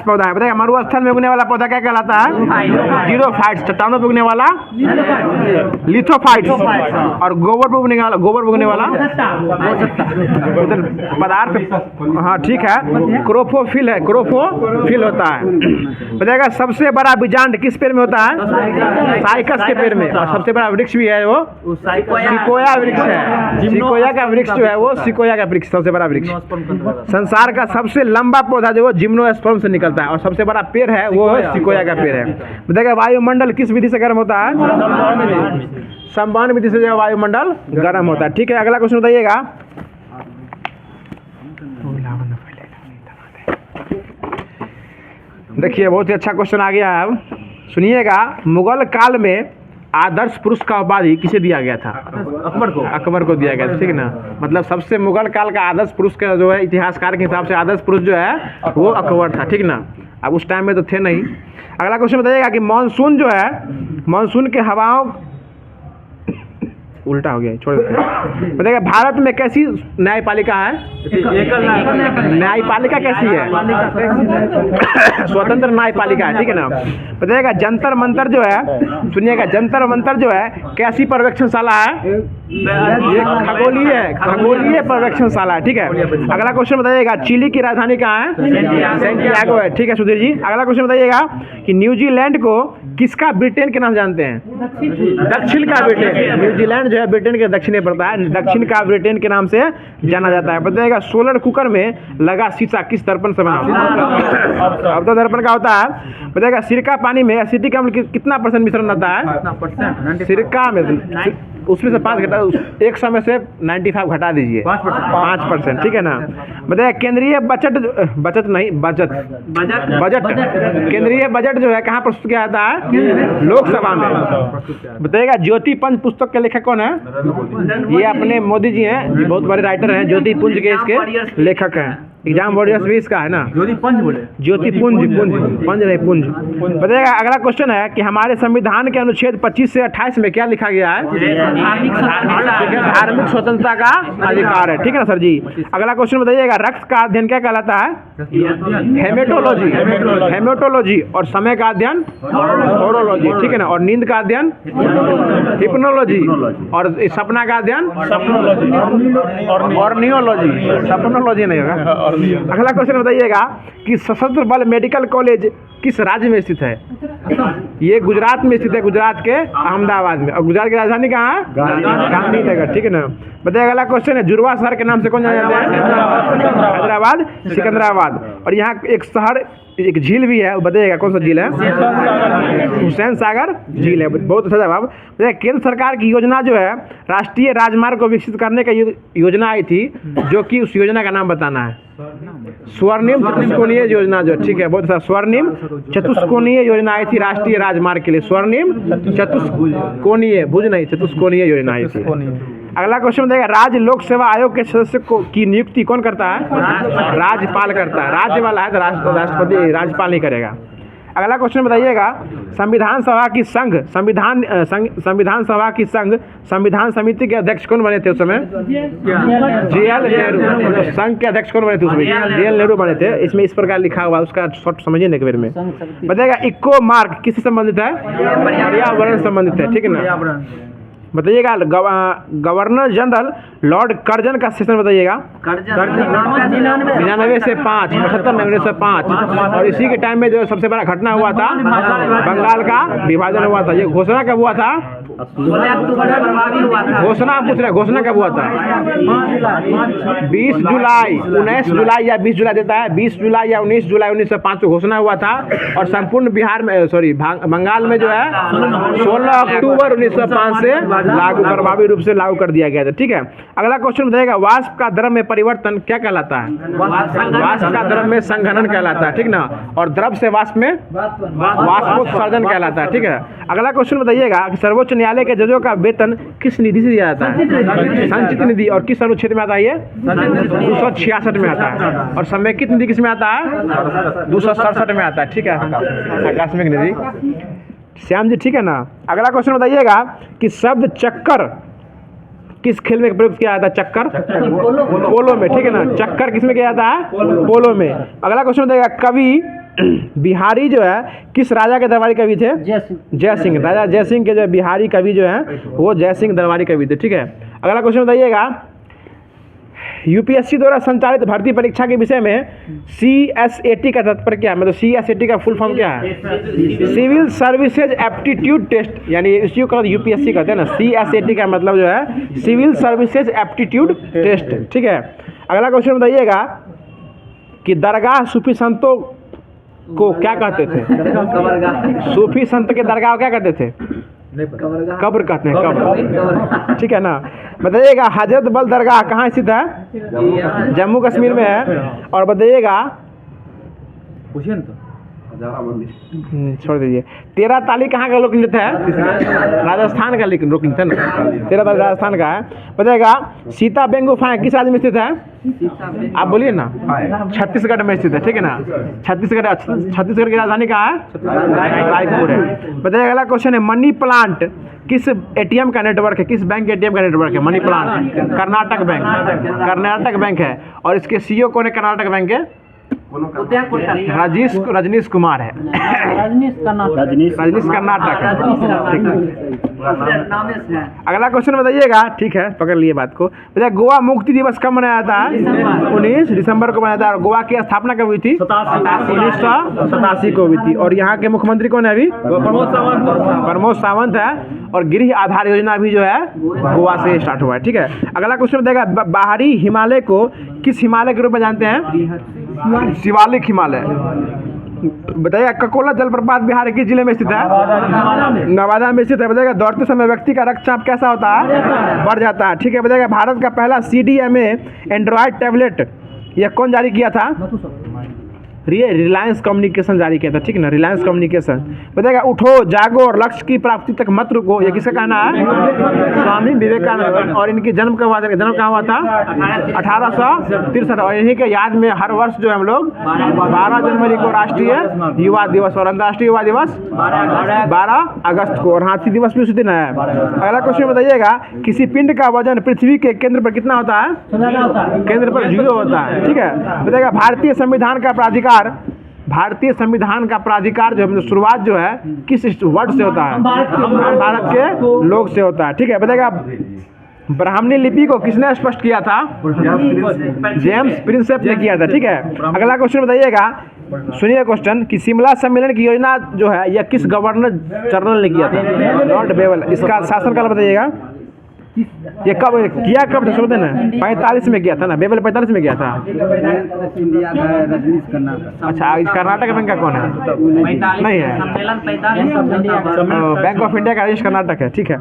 पौधा है। बताइए मरुस्थल में उगने वाला पौधा क्या कहलाता है? जीरोफाइट्स। चट्टानों पे उगने वाला लिथोफाइट्स। और गोबर पे उगने वाला पदार्थ। हाँ ठीक है, क्रोफोफिल है, क्रोफोफिल होता है। बताइएगा सबसे बड़ा बीजांड किस पेड़ में होता है? साइकस के पेड़ में। और सबसे बड़ा वृक्ष भी है वो सिकोया वृक्ष है। सिकोया का वृक्ष जो है वो सिकोया का वृक्ष सबसे बड़ा वृक्ष। संसार का सबसे लंबा पौधा जो है जिम्नोस्पर्म से निकलता है, और सबसे बड़ा पेड़ है वो सिकोया का पेड़ है। बताइएगा वायुमंडल किस विधि से गर्म होता है? संवहन विधि से जो वायुमंडल गर्म होता है। ठीक है, अगला क्वेश्चन बताइएगा। देखिए बहुत ही अच्छा क्वेश्चन आ गया है। अब सुनिएगा, मुगल काल में आदर्श पुरुष का उपाधि किसे दिया गया था? अकबर को दिया गया था। ठीक है ना, मतलब सबसे मुगल काल का आदर्श पुरुष का जो है इतिहासकार के हिसाब से आदर्श पुरुष जो है वो अकबर था। ठीक ना, अब उस टाइम में तो थे नहीं। अगला क्वेश्चन बताइएगा कि मानसून जो है, मानसून के हवाओं, उल्टा हो गया, छोड़ देते हैं। बताइएगा भारत में कैसी न्यायपालिका है? न्यायपालिका कैसी है? स्वतंत्र न्यायपालिका है। ठीक है ना। बताइएगा जंतर मंतर जो है, सुनिएगा जंतर मंतर जो है कैसी पर्यवेक्षणशाला है? ये खगोलीय पर्यवेक्षणशाला है। ठीक है। अगला क्वेश्चन बताइएगा चिली की राजधानी कहाँ है? सेंटियागो है। ठीक है सुधीर जी। अगला क्वेश्चन बताइएगा कि न्यूजीलैंड को किसका ब्रिटेन के नाम जानते हैं? दक्षिण का ब्रिटेन। न्यूजीलैंड जो है ब्रिटेन के दक्षिण में पड़ता है, दक्षिण का ब्रिटेन के नाम से जाना जाता है। बताइएगा सोलर कुकर में लगा शीशा किस दर्पण से बना होता है? अब तो दर्पण का होता है। बताइएगा सिरका पानी में एसिटिक अम्ल कितना % मिश्रण रहता है? सिरका में उसमें से 5 घटा, 100 में से 95 घटा दीजिए, 5%। ठीक है ना। बताइए केंद्रीय बजट केंद्रीय बजट जो है कहाँ प्रस्तुत किया जाता है? लोकसभा में। बताइएगा ज्योति पुंज पुस्तक के लेखक कौन है? ये अपने मोदी जी हैं, ये बहुत बड़े राइटर हैं, ज्योति पुंज के इसके लेखक हैं। एग्जाम वॉरियर्स भी इसका है ना, ज्योति पुंज पंज नहीं पुंज। बताइएगा अगला क्वेश्चन है कि हमारे संविधान के अनुच्छेद 25 से 28 में क्या लिखा गया है? धार्मिक स्वतंत्रता का अधिकार है। ठीक है ना सर जी। अगला क्वेश्चन बताइएगा रक्त का अध्ययन क्या कहलाता है? हेमेटोलॉजी। और समय का अध्ययन होरोलॉजी। ठीक है ना। और नींद का अध्ययन हिप्नोलॉजी। और सपना का अध्ययन ऑर्नियोलॉजी। सपनोलॉजी नहीं होगा। अगला क्वेश्चन बताइएगा कि सशस्त्र बल मेडिकल कॉलेज किस राज्य में स्थित है? ये गुजरात में स्थित है, गुजरात के अहमदाबाद में। और गुजरात की राजधानी कहाँ है? गांधीनगर। ठीक है ना। बताइए अगला क्वेश्चन है जुड़वा शहर के नाम से कौन जाना जाता है? हैदराबाद, सिकंदराबाद। और यहाँ एक शहर, एक झील भी है, बताइएगा कौन सा झील है? हुसैन सागर झील है। बहुत अच्छा जवाब। बताइए केंद्र सरकार की योजना जो है राष्ट्रीय राजमार्ग को विकसित करने का योजना आई थी, जो कि उस योजना का नाम बताना है। स्वर्णिम चतुष्कोणीय योजना जो, ठीक है बहुत अच्छा, स्वर्णिम चतुष्कोणीय योजना आई थी राष्ट्रीय राजमार्ग के लिए। स्वर्णिम चतुष्कोणीय, भुज नहीं, चतुष्कोणीय योजना आई थी। अगला क्वेश्चन बताइएगा राज्य लोक सेवा आयोग के सदस्य की नियुक्ति कौन करता है? राज्यपाल करता है। राज्य वाला है तो राष्ट्रपति, राज्यपाल नहीं करेगा। अगला क्वेश्चन बताइएगा संविधान सभा की संविधान समिति के अध्यक्ष कौन बने थे उस समय? JL नेहरू। संघ के अध्यक्ष कौन बने थे उसमें? JL नेहरू बने थे। इसमें इस प्रकार लिखा हुआ, उसका शॉर्ट समझिए ना एक बार में। बताइएगा इको मार्क किससे संबंधित है? पर्यावरण से संबंधित है। ठीक है ना। बताइएगा गवर्नर जनरल लॉर्ड कर्जन का सेशन बताइएगा। 99 से 5, 75 से 5। और इसी के टाइम में जो सबसे बड़ा घटना हुआ था बंगाल का विभाजन हुआ था। ये घोषणा कब हुआ था? घोषणा कब हुआ था? 20 जुलाई, 19 जुलाई या 20 जुलाई देता है। 20 जुलाई या 19 जुलाई 1905 को घोषणा हुआ था। और संपूर्ण बिहार में, सॉरी बंगाल में जो है 16 अक्टूबर 1905 से लागू, प्रभावी रूप से लागू कर दिया गया था। ठीक है। अगला क्वेश्चन बताइएगा वाष्प का द्रव में परिवर्तन क्या कहलाता है? वाष्प का द्रव में संघनन कहलाता है। ठीक ना। और द्रव से वाष्प में वाष्पोत्सर्जन कहलाता है। ठीक है। अगला क्वेश्चन बताइएगा कि सर्वोच्च न्यायालय के जजों का वेतन किस निधि से दिया जाता है? संचित निधि। और किस अनुच्छेद में आता है? 266 में आता है। और समेकित निधि किस में आता है? 267 में आता है। ठीक है, आकस्मिक निधि। श्याम जी ठीक है ना। अगला क्वेश्चन बताइएगा कि शब्द चक्कर किस खेल में प्रयोग किया जाता है? चक्कर पोलो में। ठीक है ना। चक्कर किस में किया जाता है? पोलो में। अगला क्वेश्चन बताइएगा कवि बिहारी जो है किस राजा के दरबारी कवि थे? जय सिंह। राजा जय सिंह के जो बिहारी कवि जो है वो जय सिंह दरबारी कवि थे। ठीक है। अगला क्वेश्चन बताइएगा यूपीएससी द्वारा संचालित भर्ती परीक्षा के विषय में CSAT का तात्पर्य क्या है? मतलब CSAT का फुल फॉर्म क्या है? सिविल सर्विसेज एप्टीट्यूड टेस्ट, यानी इसी को यूपीएससी कहते हैं ना। CSAT का मतलब जो है सिविल सर्विसेज एप्टीट्यूड टेस्ट। ठीक है। अगला क्वेश्चन बताइएगा कि दरगाह सूफी संतों को क्या कहते थे? सूफी संत के दरगाह को क्या कहते थे? कब्र कहते हैं, कब्र। ठीक है ना। बताइएगा हजरत बल दरगाह कहाँ स्थित है? जम्मू कश्मीर में है। और बताइएगा, पूछिए ना तो, छोड़ दीजिए, 13 ताली कहाँ का लोक नृत्य है? राजस्थान का लोक नृत्य है ना, 13 ताली राजस्थान का है। बताइएगा सीता बेंग गुफाएं किस राज्य में स्थित है? आप बोलिए ना। छत्तीसगढ़ में स्थित है। ठीक है ना। छत्तीसगढ़ की राजधानी कहाँ है? रायपुर है। बताइएगा अगला क्वेश्चन है मनी प्लांट किस एटीएम का नेटवर्क है? किस बैंक के एटीएम का नेटवर्क है money plant? Karnataka bank. Karnataka bank है। और इसके सीईओ कौन है कर्नाटक बैंक के? रजनीश कुमार है। रजनीश कर्नाटक। अगला क्वेश्चन बताइएगा। ठीक है, पकड़ लिए बात को। बताइए गोवा मुक्ति दिवस कब मनाया जाता है? 19 दिसंबर को मनाया जाता है। और गोवा की स्थापना कब हुई थी? 1987 को हुई थी। और यहाँ के मुख्यमंत्री कौन है अभी? प्रमोद सावंत है। और गृह आधार योजना भी जो है गोवा से स्टार्ट हुआ है। ठीक है। अगला क्वेश्चन बताइएगा बाहरी हिमालय को किस हिमालय के रूप में जानते हैं? शिवालिक हिमालय। बताइए ककोला जलप्रपात बिहार के किस जिले में स्थित है? नवादा में स्थित है। बताइएगा दौड़ते समय व्यक्ति का रक्तचाप कैसा होता है? बढ़ जाता है। ठीक है। बताइएगा भारत का पहला CDMA एंड्रॉयड टैबलेट यह कौन जारी किया था? रिलायंस कम्युनिकेशन जारी किया था। ठीक है ना, रिलायंस कम्युनिकेशन। बताइएगा उठो जागो और लक्ष्य की प्राप्ति तक मत रुको, ये किसका कहना है? स्वामी विवेकानंद। और इनकी जन्म कब हुआ था? जन्म कहाँ हुआ था? 1863। और इन्हीं के याद में हर वर्ष जो हम लोग 12 जनवरी को राष्ट्रीय युवा दिवस और अंतर्राष्ट्रीय युवा दिवस 12 अगस्त को, और हाथी दिवस भी उसी दिन है। अगला क्वेश्चन बताइएगा किसी पिंड का वजन पृथ्वी के केंद्र पर कितना होता है? केंद्र पर 0 होता है। ठीक है। बताइएगा भारतीय संविधान का प्राधिकार जो है शुरुआत जो है किस वर्ड से होता है? भारत के लोग से होता है। ठीक है। बताइएगा ब्राह्मणी लिपि को किसने स्पष्ट किया था? जेम्स प्रिंसेप ने किया था। ठीक है। अगला क्वेश्चन बताइएगा, सुनिए क्वेश्चन कि शिमला सम्मेलन की योजना जो है यह किस गवर्नर जनरल ने किया था? Lord bevel. इसका शासनकाल बताइएगा। ये कब किया? कब था? समझते ना 45 में किया था ना, बेबल 45 में किया था। अच्छा, कर्नाटक बैंक का कौन है? नहीं है, बैंक ऑफ इंडिया का राजेश कर्नाटक है। ठीक है।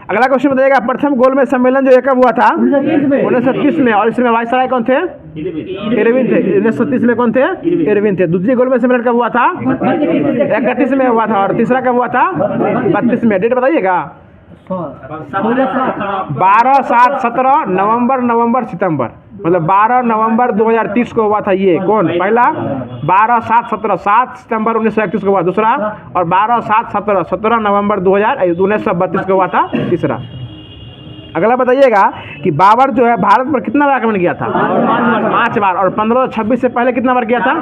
अगला क्वेश्चन बताइएगा प्रथम गोलमेज सम्मेलन जो कब हुआ था? 1930 में। और इसमें वायसराय कौन थे? इरविन थे। 1930 में कौन थे? इरविन थे। दूसरी गोलमेज सम्मेलन कब हुआ था? 31 में हुआ था। और तीसरा कब हुआ था? 32 में। डेट बताइएगा। 12, 7, 17 नवंबर सितंबर, मतलब 12 नवंबर 2030 को हुआ था। ये कौन? पहला 12, 7, 17, 7 सितंबर 1931 को हुआ दूसरा, और 12, 7, 17, 17 नवंबर 1932 को हुआ था तीसरा। अगला बताइएगा कि बाबर जो है भारत पर कितना बार आक्रमण किया था? 5 बार। और 1526 से पहले कितना बार किया था?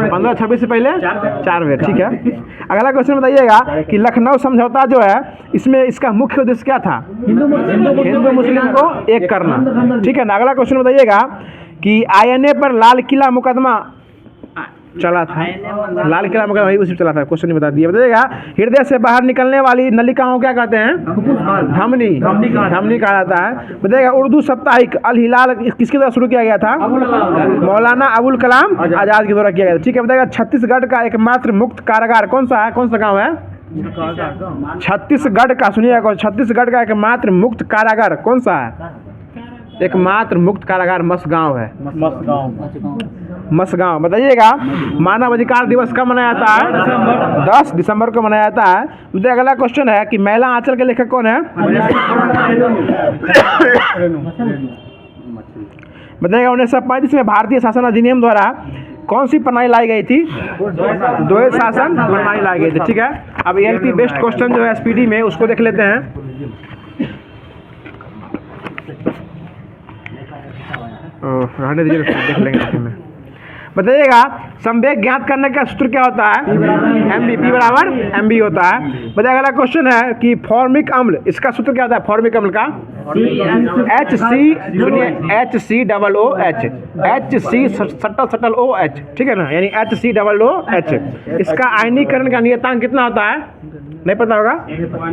1526 से पहले 4 बार। ठीक है। अगला क्वेश्चन बताइएगा कि लखनऊ समझौता जो है इसमें इसका मुख्य उद्देश्य क्या था? हिंदू मुस्लिम को एक करना। ठीक है ना। अगला क्वेश्चन बताइएगा कि INA पर लाल किला मुकदमा चला था। लाल किला मुकदमा वही उसी चला था। क्वेश्चन नहीं बता दिया। बताइएगा हृदय से बाहर निकलने वाली नलिकाओं क्या कहते हैं? धमनी। धमनी कहा जाता है। बताइएगा उर्दू साप्ताहिक अल हिलाल किसके द्वारा शुरू किया गया था? मौलाना अबुल कलाम आजाद के द्वारा किया गया था। ठीक है। बताइएगा छत्तीसगढ़ का एकमात्र मुक्त कारागार कौन सा है? कौन सा गाँव है? छत्तीसगढ़ का, सुनिएगा, छत्तीसगढ़ का एकमात्र मुक्त कारागार कौन सा है? एकमात्र मुक्त कारागार मसगांव है। मसगांव। बताइएगा मानव अधिकार दिवस कब मनाया जाता है? 10 दिसंबर को मनाया जाता है। मुझे अगला क्वेश्चन है कि महिला आंचल के लेखक कौन है? बताइएगा 1935 में भारतीय शासन अधिनियम द्वारा कौन सी प्रणाली लाई गई थी? द्वैध शासन प्रणाली लाई गई थी। ठीक है। अब LP बेस्ट क्वेश्चन जो है SPD में उसको देख लेते हैं। रहने दीजिए, देख लेंगे में। बताइएगा संवेग ज्ञात करने का सूत्र क्या होता है? mv, p बराबर mv होता है। बताइए अगला क्वेश्चन है कि फॉर्मिक अम्ल, इसका सूत्र क्या होता है फॉर्मिक अम्ल का? HCOOH, ठीक है ना, यानी HCOOH। इसका आयनीकरण का नियतांक कितना होता है? नहीं पता होगा,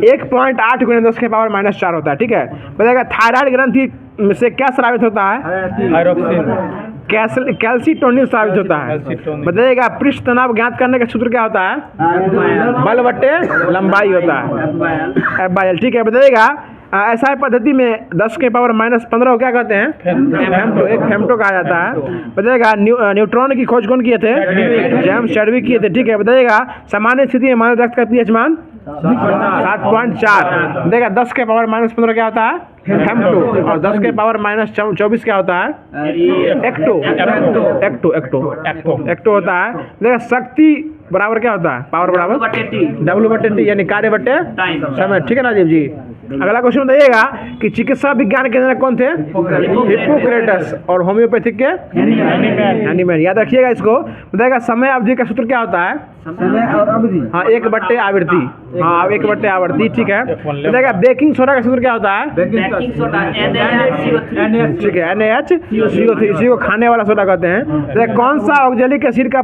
1.8 × 10⁻⁻4 होता है, ठीक है। बताइएगा थायराइड ग्रंथि में से क्या स्रावित होता है? कैल्सिटोनिन स्रावित होता है। बताइएगा पृष्ठ तनाव ज्ञात करने का सूत्र क्या होता है? बल बटे लंबाई होता है, F/L, ठीक है। बताइएगा ऐसा पद्धति में 10⁻⁻15 को क्या कहते हैं? फेम्टो, एक फेम्टो कहा जाता है। बताइएगा न्यूट्रॉन की खोज कौन किए थे? जेम्स चैडविक किए थे, ठीक है। बताइएगा सामान्य स्थिति में मानव रक्त का पीएच मान 7.4। देखिएगा 10⁻⁻15 क्या होता है? फेम्टो, और 10⁻⁻24 क्या होता है? एक्टो होता है। देखिए शक्ति बराबर क्या होता है? पावर बराबर W/T, यानी कार्य बटे समय, ठीक है ना राजीव जी। अगला क्वेश्चन बताइएगा कि चिकित्सा विज्ञान के जनक कौन थे? हिप्पोक्रेटस। और होम्योपैथिक के? हैनीमैन। याद रखिएगा इसको। बताइएगा समय अवधि का सूत्र क्या होता है? समय और अवधि, हाँ 1/आवृत्ति, हाँ 1/आवृत्ति, ठीक है। बताइएगा बेकिंग सोडा का सूत्र क्या होता है? बेकिंग सोडा ठीक है, NaHCO3, इसी को खाने वाला सोडा कहते हैं। तो कौन सा ऑक्जेलिक एसिड का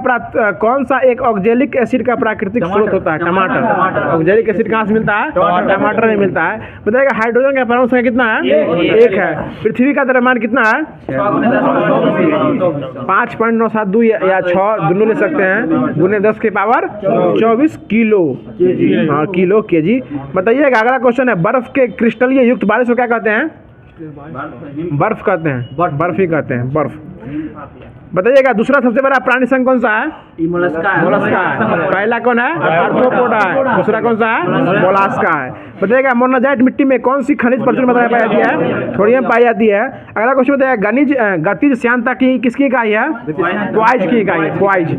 कौन सा एक ऑक्जेलिक एसिड का प्राकृतिक स्रोत होता है? टमाटर। ऑक्जेलिक एसिड कहाँ से मिलता है? टमाटर में मिलता है। बताइएगा हाइड्रोजन का परमाणु संख्या कितना है? 1 है। पृथ्वी का द्रव्यमान कितना है? 5.972 या 6 दोनों ले सकते हैं, गुने 10⁻24 किलो, हाँ किलो केजी। बताइएगा अगला क्वेश्चन है बर्फ के क्रिस्टलीय युक्त बारिश को क्या कहते हैं? बर्फ कहते हैं, बर्फ ही कहते हैं, बर्फ। बताइएगा दूसरा सबसे बड़ा प्राणी संघ कौन सा है? मोलस्का है। पहला कौन है? आर्थ्रोपोडा है। दूसरा कौन सा है? मोलास्का है। बताइएगा मोनाजाइट मिट्टी में कौन सी खनिज प्रचुर मात्रा में पाई जाती है? थोड़ियम पाई जाती है। अगला क्वेश्चन बताइएगा गतिज श्यानता की किसकी इकाई है? क्वाइज की इकाई है, क्वाइज।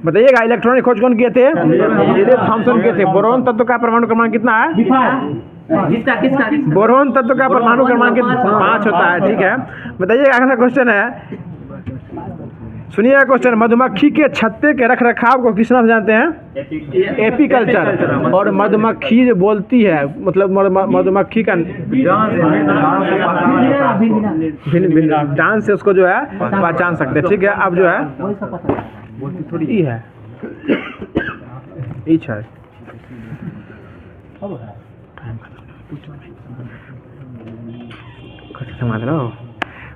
बताइएगा इलेक्ट्रॉनिक खोज कौन किए थे? जेम्स थॉमसन किए थे। बोरोन तत्व का परमाणु क्रमांक कितना है? किसका? बोरोन तत्व का परमाणु क्रमांक 5 होता है, ठीक है। बताइएगा अगला क्वेश्चन है, सुनिएगा क्वेश्चन, मधुमक्खी के छत्ते के रख रखाव को किस नाम से जानते हैं? एपीकल्चर। और मधुमक्खी जो बोलती है, मतलब मधुमक्खी का भिन्न डांस से उसको जो है पहचान सकते हैं, ठीक है। अब जो है थोड़ी है ईच है।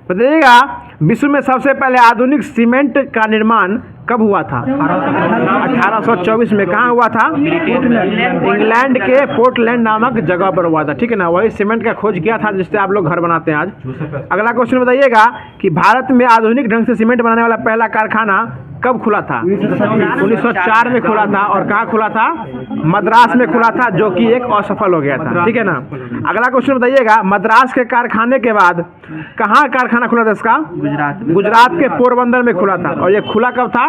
बताइएगा विश्व में सबसे पहले आधुनिक सीमेंट का निर्माण कब हुआ था? 1824 में। कहाँ हुआ था? इंग्लैंड के पोर्टलैंड नामक जगह पर हुआ था, ठीक है ना। वही सीमेंट का खोज किया था जिससे आप लोग घर बनाते हैं आज। अगला क्वेश्चन बताइएगा कि भारत में आधुनिक ढंग से सीमेंट बनाने वाला पहला कारखाना कब खुला था? 1904 में खुला था। और कहाँ खुला था? मद्रास में खुला था, जो कि एक असफल हो गया था, ठीक है ना। अगला क्वेश्चन बताइएगा मद्रास के कारखाने के बाद कहाँ कारखाना खुला था इसका? गुजरात के पोरबंदर में खुला था। और ये खुला कब था?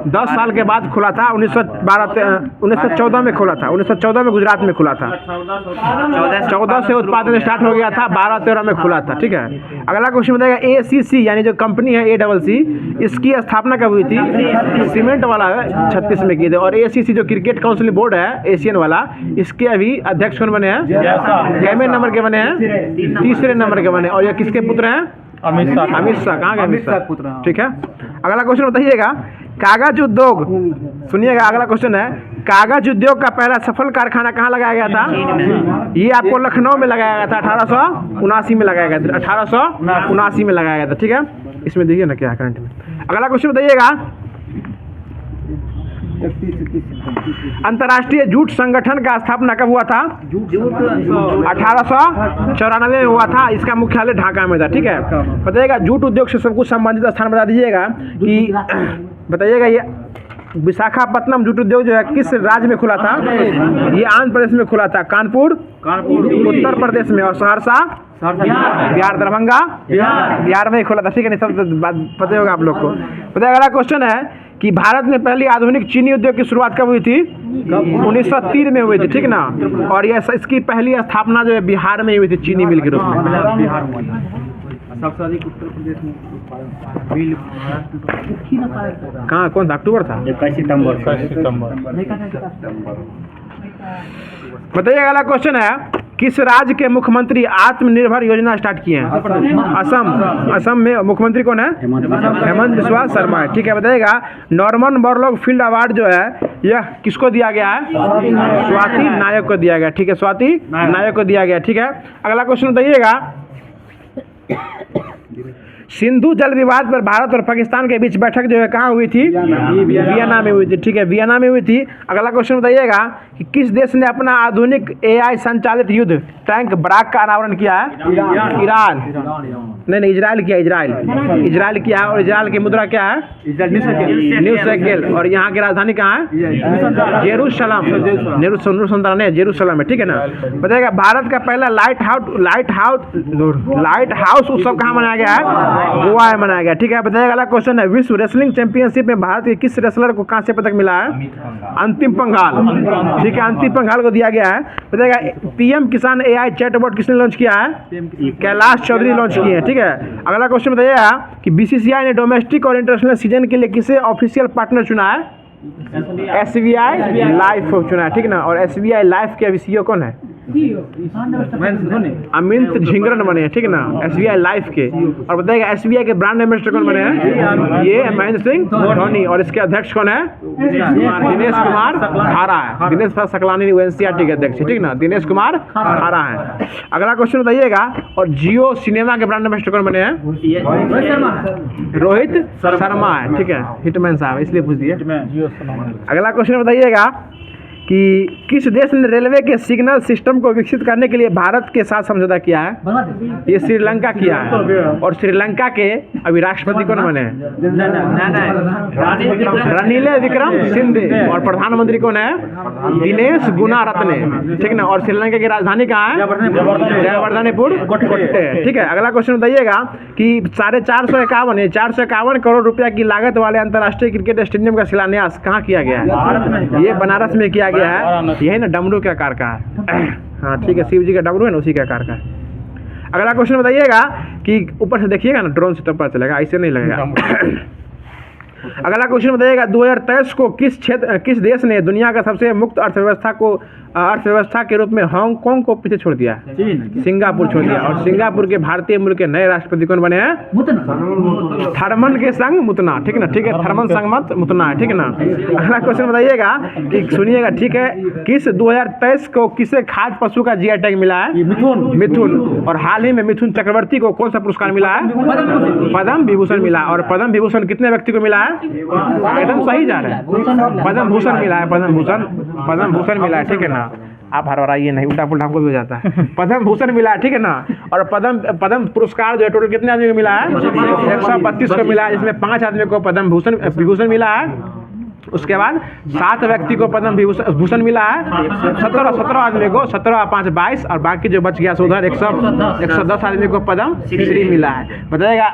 10 साल के बाद खुला था। 1914 में खुला था। 1914 में गुजरात में खुला था। 14 से उत्पादन स्टार्ट हो गया था, 12-13 में खुला था, ठीक है। अगला क्वेश्चन बताइएगा ACC यानी जो कंपनी है ACC, इसकी स्थापना कब हुई थी? सीमेंट वाला है 36 में किए थे। और ACC जो क्रिकेट काउंसिल बोर्ड है एशियन वाला, इसके अभी अध्यक्ष कौन बने हैं? कैमे नंबर के बने हैं? तीसरे नंबर के बने। और ये किसके पुत्र हैं? अमित शाह। कहाँ गए अमित शाह पुत्र, ठीक है। अगला क्वेश्चन बताइएगा कागज उद्योग, सुनिएगा अगला क्वेश्चन है, कागज उद्योग का पहला सफल कारखाना कहाँ लगाया गया था? ये आपको लखनऊ में लगाया गया था। 1879 में लगाया गया था। 1879 में लगाया गया था, ठीक है। इसमें देखिए ना क्या करंट में। अगला क्वेश्चन बताइएगा अंतर्राष्ट्रीय जूट संगठन का स्थापना कब हुआ था? 1894 में हुआ था। इसका मुख्यालय ढाका में था, ठीक है। बताइएगा जूट उद्योग से सब कुछ संबंधित स्थान बता दीजिएगा कि बताइएगा ये विशाखापट्टनम जूट उद्योग जो है किस राज्य में खुला था? ये आंध्र प्रदेश में खुला था। कानपुर उत्तर प्रदेश में। और सहरसा बिहार। दरभंगा बिहार में खुला था, ठीक है। नहीं सब पता होगा आप लोग को। बताइए अगला क्वेश्चन है कि भारत में पहली आधुनिक चीनी उद्योग की शुरुआत कब हुई थी? 1903 में हुई थी, ठीक ना। और ये इसकी पहली स्थापना जो है बिहार में हुई थी, चीनी मिल के रूप में। सबसे अधिक उत्तर प्रदेश में कहाँ, कौन सा अक्टूबर था? 21 सितंबर बताइए, अगला क्वेश्चन है, किस राज्य के मुख्यमंत्री आत्मनिर्भर योजना स्टार्ट किए हैं? असम में मुख्यमंत्री कौन है? हेमंत बिस्वा शर्मा है। ठीक है, बताइएगा, नॉर्मन बोरलॉग फील्ड अवार्ड जो है यह किसको दिया गया है? स्वाति नायक को दिया गया। ठीक है, स्वाति नायक को दिया गया। ठीक है, अगला क्वेश्चन बताइएगा, सिंधु जल विवाद पर भारत और पाकिस्तान के बीच बैठक जो है कहाँ हुई थी? वियना में हुई थी। ठीक है, वियना में हुई थी। अगला क्वेश्चन बताइएगा कि किस देश ने अपना आधुनिक AI संचालित युद्ध टैंक ब्राक का अनावरण किया है? ईरान। नहीं, इजराइल किया, इजराइल किया है। और इजराइल की मुद्रा क्या है? New shekel. और यहाँ की राजधानी कहाँ है? जेरूसलम। जेरूसलम है। ठीक है ना। बताइएगा, भारत का पहला लाइट हाउस उत्सव कहाँ मनाया गया है? गोवा में मनाया गया। ठीक है, बताइएगा, अगला क्वेश्चन है, विश्व रेसलिंग चैंपियनशिप में भारत के किस रेसलर को कांस्य पदक मिला है? अंतिम पंघाल। ठीक है, अंतिम पंघाल को दिया गया है। बताइएगा, PM किसान AI चैटबॉट किसने लॉन्च किया है? कैलाश चौधरी लॉन्च किए हैं। ठीक है, अगला क्वेश्चन बताइएगा कि BCCI ने डोमेस्टिक और इंटरनेशनल सीजन के लिए किसे ऑफिशियल पार्टनर चुना है? SBI लाइफ चुना है। ठीक है ना। और SBI लाइफ के CEO कौन है? अमित झिंगरन बने हैं। ठीक है ना, SBI लाइफ के। और बताइएगा, SBI के ब्रांड एम्बेसडर कौन बने हैं? ये महेंद्र सिंह धोनी। और इसके अध्यक्ष कौन है? दिनेश कुमार खारा है। दिनेश सकलानी NCERT के अध्यक्ष। ठीक ना, दिनेश कुमार खारा है। अगला क्वेश्चन बताइएगा, और जियो सिनेमा के ब्रांड एम्बेसडर कौन बने हैं? रोहित शर्मा है। ठीक है, हिटमैन साहब, इसलिए पूछ दिए। अगला क्वेश्चन बताइएगा कि किस देश ने रेलवे के सिग्नल सिस्टम को विकसित करने के लिए भारत के साथ समझौता किया है? ये श्रीलंका किया है। और श्रीलंका के अभी राष्ट्रपति कौन बने हैं? रनील विक्रमसिंघे। और प्रधानमंत्री कौन है? दिनेश गुणारत्ने। ठीक ना। और श्रीलंका की राजधानी कहाँ है? जयवर्धनेपुर कोट्टे। ठीक है, अगला क्वेश्चन बताइएगा कि 451 करोड़ रुपया की लागत वाले अंतर्राष्ट्रीय क्रिकेट स्टेडियम का शिलान्यास कहाँ किया गया है? ये बनारस में किया गया है। यही ना, डमरू के आकार का है। हाँ, ठीक है, शिव जी का डमरू है ना, उसी के आकार का है। अगला क्वेश्चन बताइएगा कि ऊपर से देखिएगा ना, ड्रोन से तब पता चलेगा, ऐसे नहीं लगेगा। अगला क्वेश्चन बताइएगा, 2023 को किस देश ने दुनिया का सबसे मुक्त अर्थव्यवस्था के रूप में हांगकांग को पीछे छोड़ दिया? सिंगापुर छोड़ दिया। और सिंगापुर के भारतीय मूल के नए राष्ट्रपति कौन बने हैं? थर्मन के संग मुतना। ठीक है ना। ठीक है, थर्मन संग मत मुतना है। ठीक है ना। अगला क्वेश्चन बताइएगा कि सुनिएगा, ठीक है, किस 2023 को किसे खाद्य पशु का GI टैग मिला है? मिथुन। और हाल ही में मिथुन चक्रवर्ती को कौन सा पुरस्कार मिला है? पद्म विभूषण मिला। और पद्म विभूषण कितने व्यक्ति को मिला है? एकदम सही जा रहे हैं, पद्म भूषण मिला है। पद्म भूषण मिला है। ठीक है ना, आप हरवराइए नहीं, उल्टा पुल्टा हमको भी हो जाता है। पद्म भूषण मिला है। ठीक है ना। और पद्म पुरस्कार जो है टोटल कितने आदमी को मिला है? 132 को मिला है, जिसमें 5 आदमी को पद्म विभूषण मिला है। उसके बाद 7 व्यक्ति को पद्म भूषण मिला है। 17 आदमी को, 17 5 22, और बाकी जो बच गया सो उधर 110 आदमी को पद्म श्री मिला है। बताइएगा,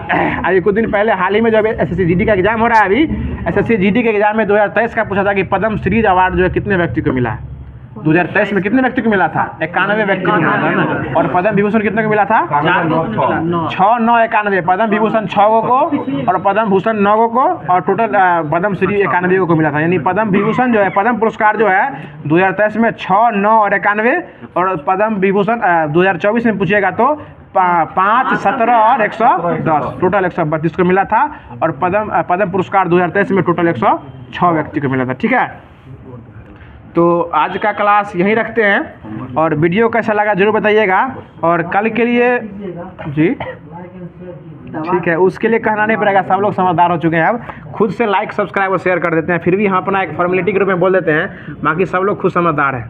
अभी कुछ दिन पहले हाल ही में जब SSC GD का एग्जाम हो रहा है, अभी SSC GD के एग्जाम में 2023 का पूछा था कि पद्म श्री अवार्ड जो है कितने व्यक्ति को मिला है? 2023 में कितने व्यक्ति को मिला था? 91 व्यक्ति को मिला था ना। और पद्म विभूषण कितने को मिला था? 6 9 91। पद्म विभूषण 6 को और पद्म भूषण 9 को, और टोटल पद्म श्री 91 को मिला था। यानी पद्म विभूषण जो है, पद्म पुरस्कार जो है 2023 में 6 9 और 91, और पद्म विभूषण 2024 में पूछिएगा तो 5 17 और 110, टोटल 132 को मिला था। और पद्म पुरस्कार 2023 में टोटल 106 व्यक्ति को मिला था। ठीक है, तो आज का क्लास यहीं रखते हैं। और वीडियो कैसा लगा जरूर बताइएगा। और कल के लिए जी ठीक है, उसके लिए कहना नहीं पड़ेगा, सब लोग समझदार हो चुके हैं। अब खुद से लाइक सब्सक्राइब और शेयर कर देते हैं। फिर भी हम अपना एक फॉर्मेलिटी के रूप में बोल देते हैं, बाकी सब लोग खुद समझदार हैं।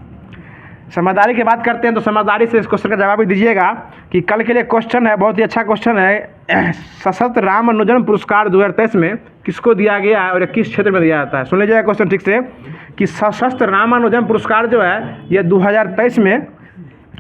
समझदारी की बात करते हैं तो समझदारी से इस क्वेश्चन का जवाब भी दीजिएगा कि कल के लिए क्वेश्चन है, बहुत ही अच्छा क्वेश्चन है। सशस्त्र रामानुजन पुरस्कार 2023 में किसको दिया गया है और किस क्षेत्र में दिया जाता है? सुन लीजिएगा क्वेश्चन ठीक से कि सशस्त्र रामानुजन पुरस्कार जो है यह 2023 में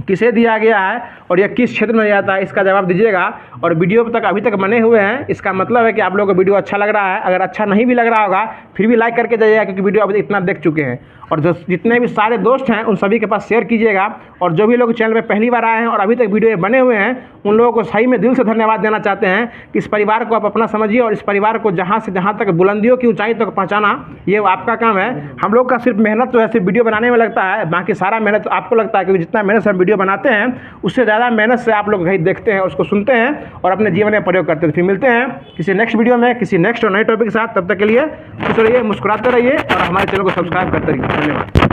किसे दिया गया है और यह किस क्षेत्र में दिया जाता है, इसका जवाब दीजिएगा। और वीडियो तक अभी तक बने हुए हैं, इसका मतलब है कि आप लोगों को वीडियो अच्छा लग रहा है। अगर अच्छा नहीं भी लग रहा होगा फिर भी लाइक करके जाइएगा, क्योंकि वीडियो अभी इतना देख चुके हैं। और जो जितने भी सारे दोस्त हैं उन सभी के पास शेयर कीजिएगा। और जो भी लोग चैनल पे पहली बार आए हैं और अभी तक वीडियो बने हुए हैं, उन लोगों को सही में दिल से धन्यवाद देना चाहते हैं कि इस परिवार को आप अपना समझिए और इस परिवार को जहाँ से जहाँ तक बुलंदियों की ऊंचाई तक पहुँचाना ये आपका काम है। हम लोग का सिर्फ मेहनत तो है सिर्फ वीडियो बनाने में लगता है, बाकी सारा मेहनत तो आपको लगता है, क्योंकि जितना मेहनत से हम वीडियो बनाते हैं उससे ज़्यादा मेहनत से आप लोग कहीं देखते हैं, उसको सुनते हैं और अपने जीवन में प्रयोग करते हैं। फिर मिलते हैं किसी नेक्स्ट वीडियो में किसी नेक्स्ट और नए टॉपिक के साथ। तब तक के लिए खुश रहिए, मुस्कुराते रहिए और हमारे चैनल को सब्सक्राइब करते रहिए। धन्यवाद।